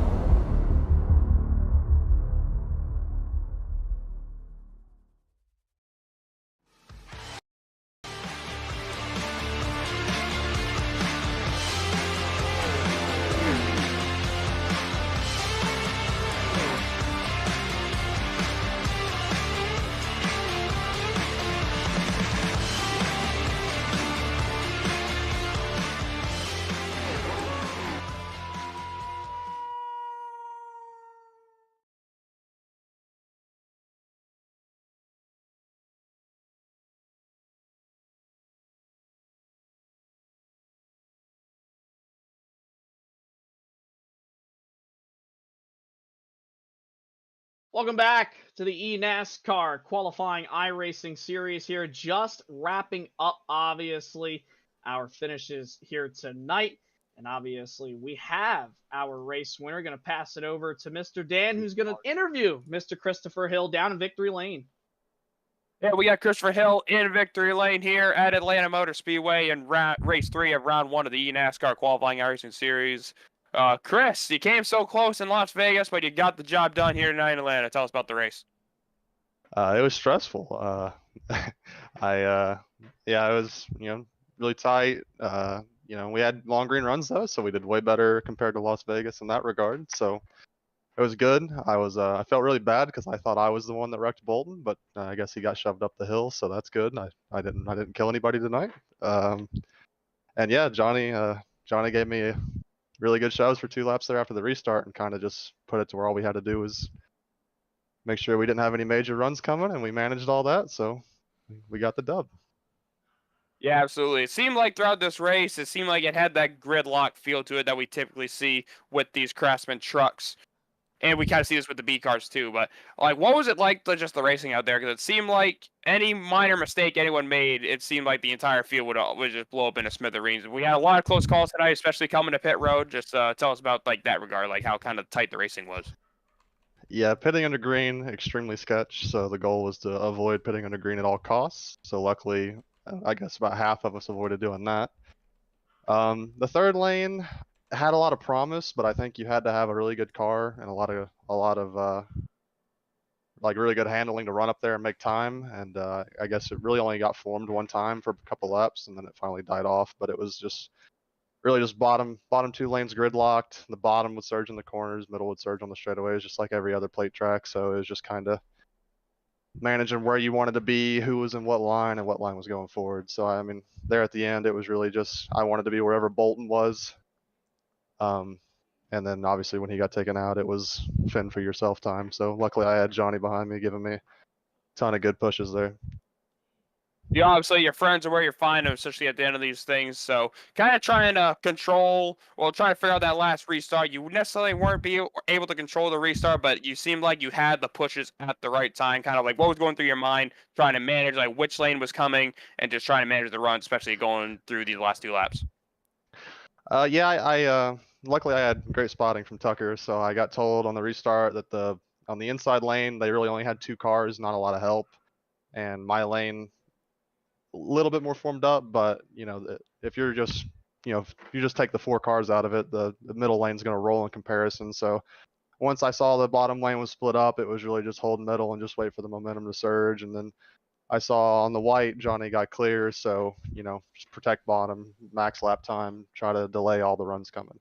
Welcome back to the eNASCAR qualifying iRacing series here. Just wrapping up, obviously, our finishes here tonight. And obviously, we have our race winner. Going to pass it over to Mr. Dan, who's going to interview Mr. Christopher Hill down in Victory Lane. Yeah, we got Christopher Hill in Victory Lane here at Atlanta Motor Speedway in race 3 of round 1 of the eNASCAR qualifying iRacing series. Chris, you came so close in Las Vegas, but you got the job done here tonight in Atlanta. Tell us about the race. It was stressful. It was, really tight. We had long green runs though, so we did way better compared to Las Vegas in that regard. So it was good. I felt really bad because I thought I was the one that wrecked Bolton, but I guess he got shoved up the hill, so that's good. I didn't kill anybody tonight. And yeah, Johnny gave me really good shows for 2 laps there after the restart and kind of just put it to where all we had to do was make sure we didn't have any major runs coming, and we managed all that, so we got the dub. Yeah, absolutely. It seemed like throughout this race, it seemed like it had that gridlock feel to it that we typically see with these Craftsman trucks. and we kind of see this with the B cars too. But like, what was it like just the racing out there? Because it seemed like any minor mistake anyone made, it seemed like the entire field would just blow up into smithereens. We had a lot of close calls tonight, especially coming to pit road. Just tell us about like that regard, like how kind of tight the racing was. Yeah, pitting under green, extremely sketch. So the goal was to avoid pitting under green at all costs. So luckily, I guess about half of us avoided doing that. The third lane had a lot of promise, but I think you had to have a really good car and a lot of like really good handling to run up there and make time. And I guess it really only got formed one time for a couple laps, and then it finally died off. But it was just really just bottom two lanes gridlocked. The bottom would surge in the corners, middle would surge on the straightaways, just like every other plate track. So it was just kind of managing where you wanted to be, who was in what line, and what line was going forward. So I mean, there at the end, it was really just I wanted to be wherever Bolton was. And then obviously when he got taken out, it was fend for yourself time. So luckily I had Johnny behind me giving me a ton of good pushes there. Yeah, obviously your friends are where you find them, especially at the end of these things. So kind of trying to trying to figure out that last restart. You necessarily weren't able to control the restart, but you seemed like you had the pushes at the right time. Kind of like what was going through your mind, trying to manage like which lane was coming, and just trying to manage the run, especially going through these last 2 laps. Yeah, I luckily I had great spotting from Tucker, so I got told on the restart that on the inside lane they really only had 2 cars, not a lot of help, and my lane a little bit more formed up, but if you're just if you just take the 4 cars out of it, the middle lane's going to roll in comparison. So once I saw the bottom lane was split up, it was really just hold middle and just wait for the momentum to surge. And then I saw on the white Johnny got clear, so just protect bottom, max lap time, try to delay all the runs coming.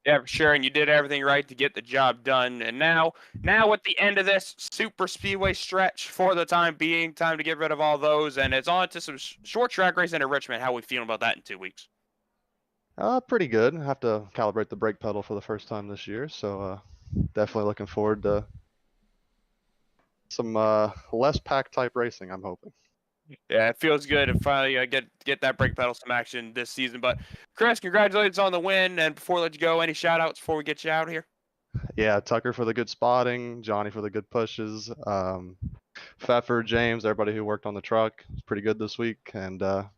Yeah, for sure, and you did everything right to get the job done. And now at the end of this super speedway stretch, for the time being, time to get rid of all those, and it's on to some short track racing in Richmond. How are we feeling about that in 2 weeks? Pretty good. I have to calibrate the brake pedal for the first time this year, so definitely looking forward to some less pack type racing, I'm hoping. Yeah, it feels good to finally get that brake pedal some action this season. But Chris, congratulations on the win. And before I let you go, any shout outs before we get you out of here? Yeah, Tucker for the good spotting, Johnny for the good pushes, Pfeffer, James, everybody who worked on the truck. It's pretty good this week. And VRS,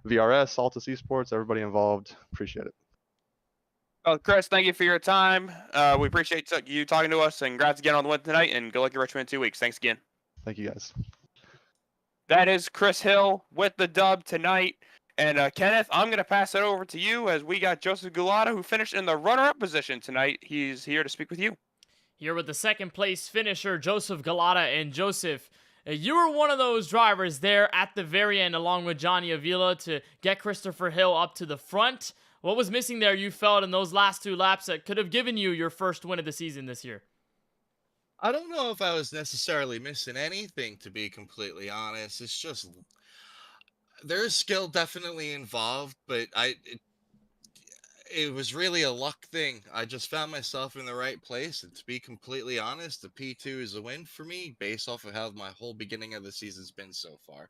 Altus Esports, everybody involved. Appreciate it. Well, Chris, thank you for your time. We appreciate you talking to us. And congrats again on the win tonight. And good luck at Richmond in 2 weeks. Thanks again. Thank you, guys. That is Chris Hill with the dub tonight. And Kenneth, I'm going to pass it over to you as we got Joseph Gulata, who finished in the runner-up position tonight. He's here to speak with you. Here with the second place finisher, Joseph Gulata. And Joseph, you were one of those drivers there at the very end, along with Johnny Avila, to get Christopher Hill up to the front. What was missing there, you felt, in those last 2 laps that could have given you your first win of the season this year? I don't know if I was necessarily missing anything, to be completely honest. It's just there's skill definitely involved, but it was really a luck thing. I just found myself in the right place, and to be completely honest, the P2 is a win for me based off of how my whole beginning of the season's been so far.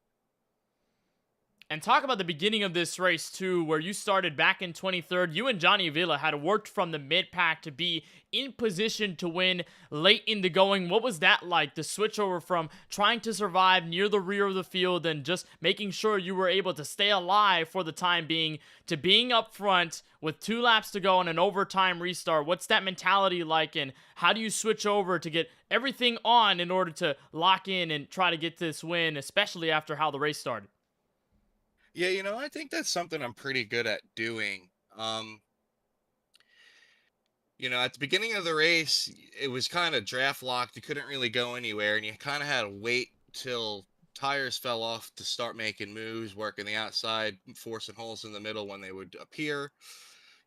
And talk about the beginning of this race, too, where you started back in 23rd. You and Johnny Avila had worked from the mid-pack to be in position to win late in the going. What was that like, the switch over from trying to survive near the rear of the field and just making sure you were able to stay alive for the time being to being up front with 2 laps to go and an overtime restart? What's that mentality like, and how do you switch over to get everything on in order to lock in and try to get this win, especially after how the race started? Yeah, I think that's something I'm pretty good at doing. At the beginning of the race, it was kind of draft locked. You couldn't really go anywhere, and you kind of had to wait till tires fell off to start making moves, working the outside, forcing holes in the middle when they would appear.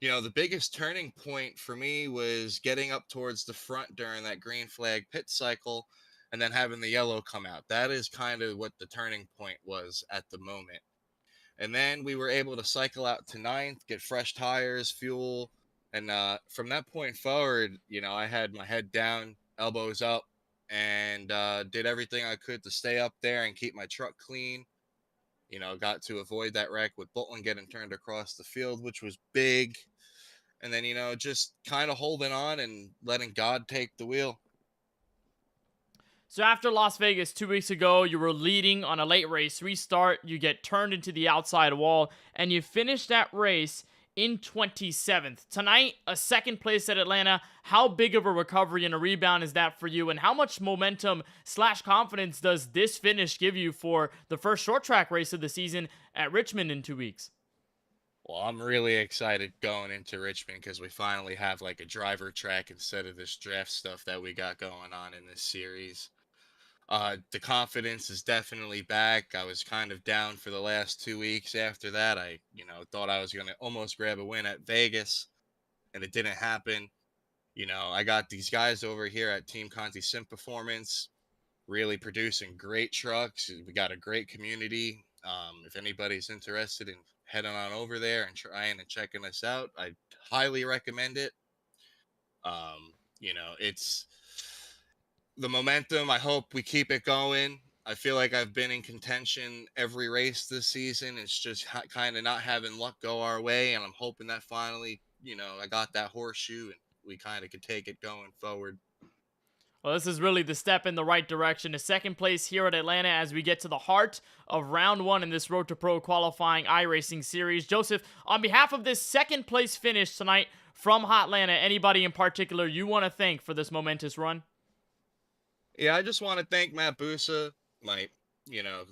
The biggest turning point for me was getting up towards the front during that green flag pit cycle and then having the yellow come out. That is kind of what the turning point was at the moment. And then we were able to cycle out to 9th, get fresh tires, fuel. And from that point forward, I had my head down, elbows up, and did everything I could to stay up there and keep my truck clean. Got to avoid that wreck with Bolton getting turned across the field, which was big. and then, just kind of holding on and letting God take the wheel. So after Las Vegas 2 weeks ago, you were leading on a late race restart. You get turned into the outside wall, and you finish that race in 27th. Tonight, a second place at Atlanta. How big of a recovery and a rebound is that for you? And how much momentum / confidence does this finish give you for the first short track race of the season at Richmond in 2 weeks? Well, I'm really excited going into Richmond because we finally have like a driver track instead of this draft stuff that we got going on in this series. The confidence is definitely back. I was kind of down for the last 2 weeks after that. I, thought I was going to almost grab a win at Vegas, and it didn't happen. I got these guys over here at Team Conti Sim Performance really producing great trucks. We got a great community. If anybody's interested in heading on over there and trying and checking us out, I highly recommend it. It's the momentum. I hope we keep it going. I feel like I've been in contention every race this season. It's just kind of not having luck go our way, and I'm hoping that finally, I got that horseshoe and we kind of could take it going forward. Well, this is really the step in the right direction. A second place here at Atlanta as we get to the heart of round 1 in this Road to Pro qualifying iRacing series. Joseph, on behalf of this second place finish tonight from Hotlanta, anybody in particular you want to thank for this momentous run? Yeah, I just want to thank Matt Busa, my,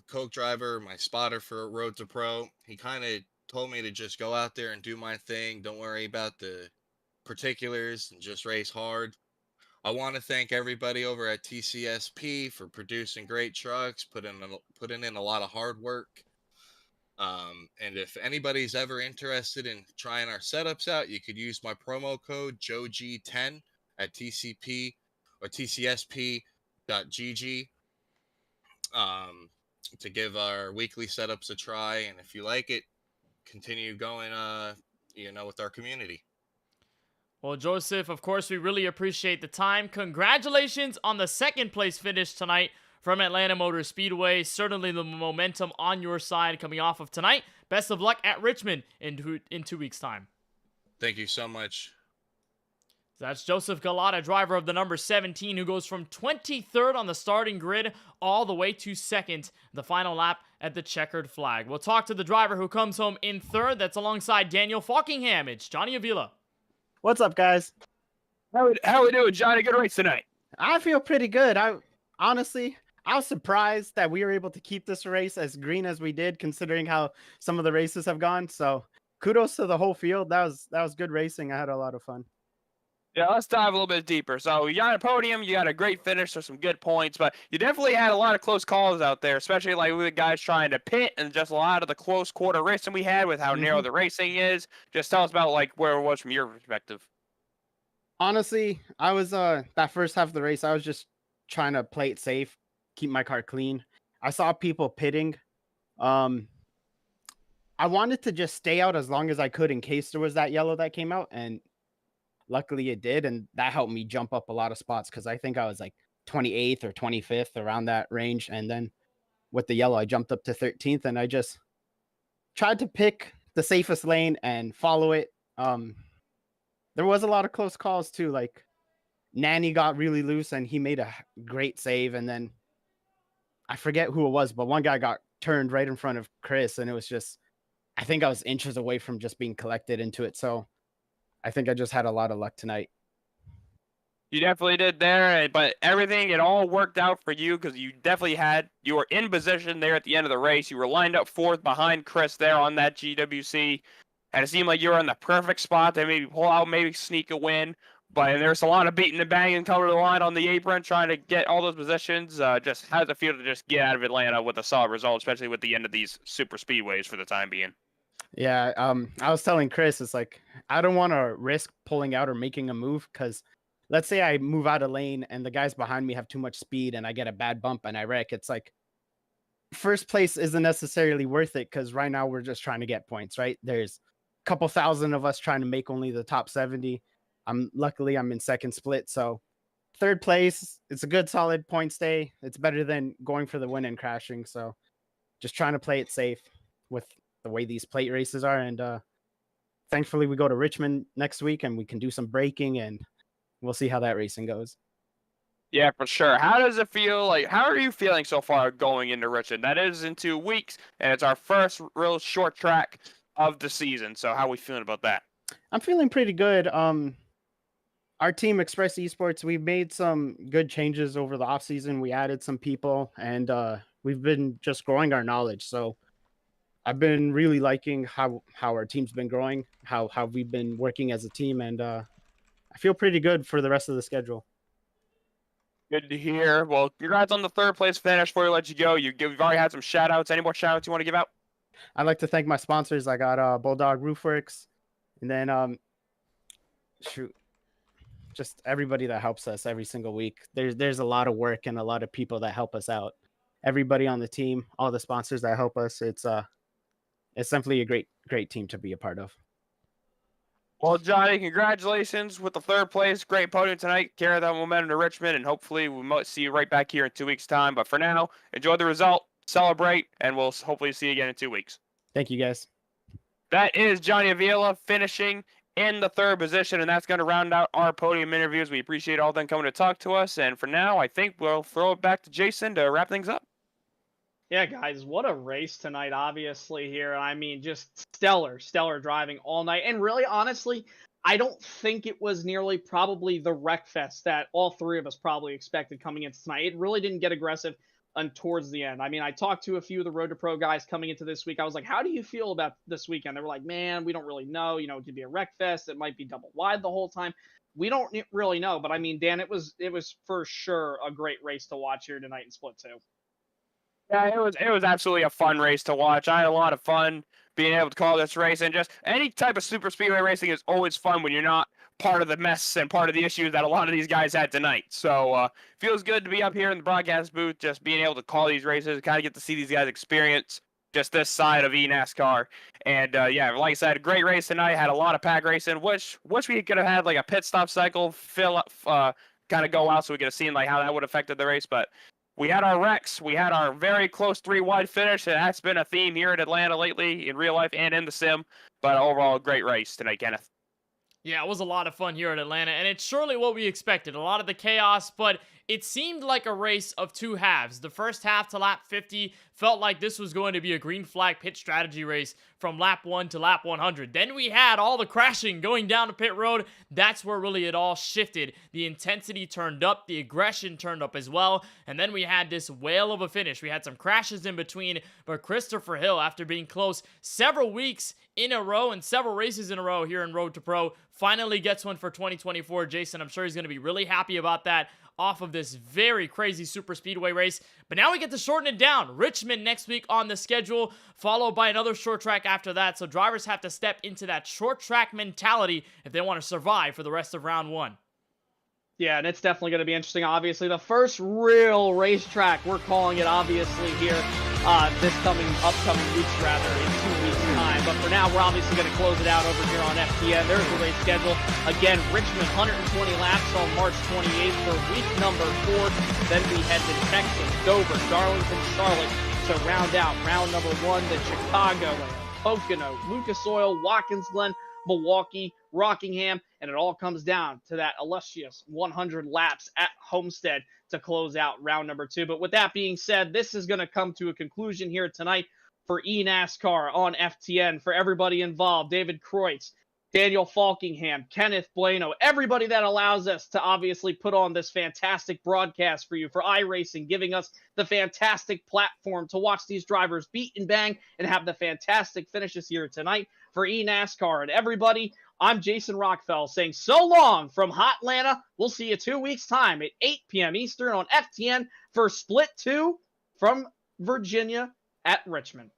Coke driver, my spotter for Road to Pro. He kind of told me to just go out there and do my thing. Don't worry about the particulars and just race hard. I want to thank everybody over at TCSP for producing great trucks, putting in a lot of hard work. And if anybody's ever interested in trying our setups out, you could use my promo code JOG10 at TCP or TCSP.gg to give our weekly setups a try. And if you like it, continue going, with our community. Well, Joseph, of course, we really appreciate the time. Congratulations on the second place finish tonight from Atlanta Motor Speedway. Certainly the momentum on your side coming off of tonight. Best of luck at Richmond in 2 weeks' time. Thank you so much. That's Joseph Galata, driver of the number 17, who goes from 23rd on the starting grid all the way to 2nd, the final lap at the checkered flag. We'll talk to the driver who comes home in 3rd. That's alongside Daniel Falkingham. It's Johnny Avila. What's up, guys? How we doing, Johnny? Good race tonight. I feel pretty good. I was surprised that we were able to keep this race as green as we did, considering how some of the races have gone. So kudos to the whole field. That was good racing. I had a lot of fun. Yeah, let's dive a little bit deeper. So you got a podium, you got a great finish, there's some good points, but you definitely had a lot of close calls out there, especially like with the guys trying to pit and just a lot of the close quarter racing we had with how narrow the racing is. Just tell us about like where it was from your perspective. Honestly, I was that first half of the race, I was just trying to play it safe, keep my car clean. I saw people pitting. I wanted to just stay out as long as I could in case there was that yellow that came out, and luckily it did, and that helped me jump up a lot of spots because I think I was like 28th or 25th around that range, and then with the yellow I jumped up to 13th, and I just tried to pick the safest lane and follow it. There was a lot of close calls too, like Nanny got really loose and he made a great save, and then I forget who it was, but one guy got turned right in front of Chris, and it was just, I think I was inches away from just being collected into it. So I think I just had a lot of luck tonight. You definitely did there, but everything, it all worked out for you because you were in position there at the end of the race. You were lined up 4th behind Chris there on that GWC, and it seemed like you were in the perfect spot to maybe pull out, maybe sneak a win. But there's a lot of beating and banging coming to the line on the apron, trying to get all those positions. Just how does it feel to just get out of Atlanta with a solid result, especially with the end of these super speedways for the time being? Yeah, I was telling Chris, it's like, I don't want to risk pulling out or making a move, because let's say I move out of lane and the guys behind me have too much speed and I get a bad bump and I wreck. It's like, first place isn't necessarily worth it, because right now we're just trying to get points, right? There's a couple thousand of us trying to make only the top 70. Luckily I'm in 2nd split, so 3rd place, it's a good solid points day. It's better than going for the win and crashing. So just trying to play it safe with the way these plate races are, and thankfully we go to Richmond next week and we can do some braking, and we'll see how that racing goes. Yeah, for sure. How does it feel like? How are you feeling so far going into Richmond? That is in 2 weeks, and it's our first real short track of the season. So how are we feeling about that? I'm feeling pretty good. Our team, Express Esports, we've made some good changes over the off season. We added some people, and we've been just growing our knowledge. So I've been really liking how our team's been growing, how we've been working as a team, and I feel pretty good for the rest of the schedule. Good to hear. Well, congrats on the 3rd place finish. Before we let you go, you've already had some shout outs. Any more shout outs you want to give out? I'd like to thank my sponsors. I got Bulldog Roofworks, and then just everybody that helps us every single week. There's a lot of work and a lot of people that help us out. Everybody on the team, all the sponsors that help us. It's simply a great team to be a part of. Well, Johnny, congratulations with the 3rd place. Great podium tonight. Carry that momentum to Richmond, and hopefully we might see you right back here in 2 weeks' time. But for now, enjoy the result, celebrate, and we'll hopefully see you again in 2 weeks. Thank you, guys. That is Johnny Avila finishing in the 3rd position, and that's going to round out our podium interviews. We appreciate all of them coming to talk to us. And for now, I think we'll throw it back to Jason to wrap things up. Yeah, guys, what a race tonight, obviously, here. I mean, just stellar driving all night. And really, honestly, I don't think it was nearly probably the wreck fest that all 3 of us probably expected coming into tonight. It really didn't get aggressive towards the end. I mean, I talked to a few of the Road to Pro guys coming into this week. I was like, how do you feel about this weekend? They were like, man, we don't really know. You know, it could be a wreck fest. It might be double wide the whole time. We don't really know. But, I mean, Dan, it was for sure a great race to watch here tonight in Split 2. Yeah, it was absolutely a fun race to watch. I had a lot of fun being able to call this race, and just any type of super speedway racing is always fun when you're not part of the mess and part of the issues that a lot of these guys had tonight. So feels good to be up here in the broadcast booth, just being able to call these races, kind of get to see these guys experience just this side of eNASCAR. And yeah, like I said, a great race tonight. Had a lot of pack racing. Wish we could have had like a pit stop cycle fill up, kind of go out so we could have seen like how that would have affected the race, but. We had our wrecks. We had our very close 3-wide finish, and that's been a theme here in Atlanta lately, in real life and in the sim. But overall, a great race tonight, Kenneth. Yeah, it was a lot of fun here in Atlanta, and it's surely what we expected. A lot of the chaos, but it seemed like a race of 2 halves. The first half to lap 50 felt like this was going to be a green flag pit strategy race from lap 1 to lap 100. Then we had all the crashing going down to pit road. That's where really it all shifted. The intensity turned up, the aggression turned up as well, and then we had this whale of a finish. We had some crashes in between, but Christopher Hill, after being close several weeks in a row and several races in a row here in Road to Pro, finally gets one for 2024. Jason, I'm sure he's going to be really happy about that off of this very crazy super speedway race. But now we get to shorten it down. Richmond next week on the schedule, followed by another short track after that. So drivers have to step into that short track mentality if they want to survive for the rest of round 1. Yeah, and it's definitely going to be interesting. Obviously, the first real racetrack, we're calling it obviously here, upcoming weeks rather, in 2 weeks' time. But for now, we're obviously going to close it out over here on FTN. There's the race schedule. Again, Richmond, 120 laps on March 28th for week number 4. Then we head to Texas, Dover, Darlington, Charlotte to round out round number 1, the Chicagoland, Pocono, Lucas Oil, Watkins Glen, Milwaukee, Rockingham, and it all comes down to that illustrious 100 laps at Homestead to close out round number 2. But with that being said, this is going to come to a conclusion here tonight for eNASCAR on FTN. For everybody involved, David Kreutz, Daniel Falkingham, Kenneth Bueno, everybody that allows us to obviously put on this fantastic broadcast for you, for iRacing, giving us the fantastic platform to watch these drivers beat and bang and have the fantastic finishes here tonight for eNASCAR. And everybody, I'm Jason Rockfell saying so long from Hot Atlanta. We'll see you 2 weeks' time at 8 p.m. Eastern on FTN for Split 2 from Virginia at Richmond.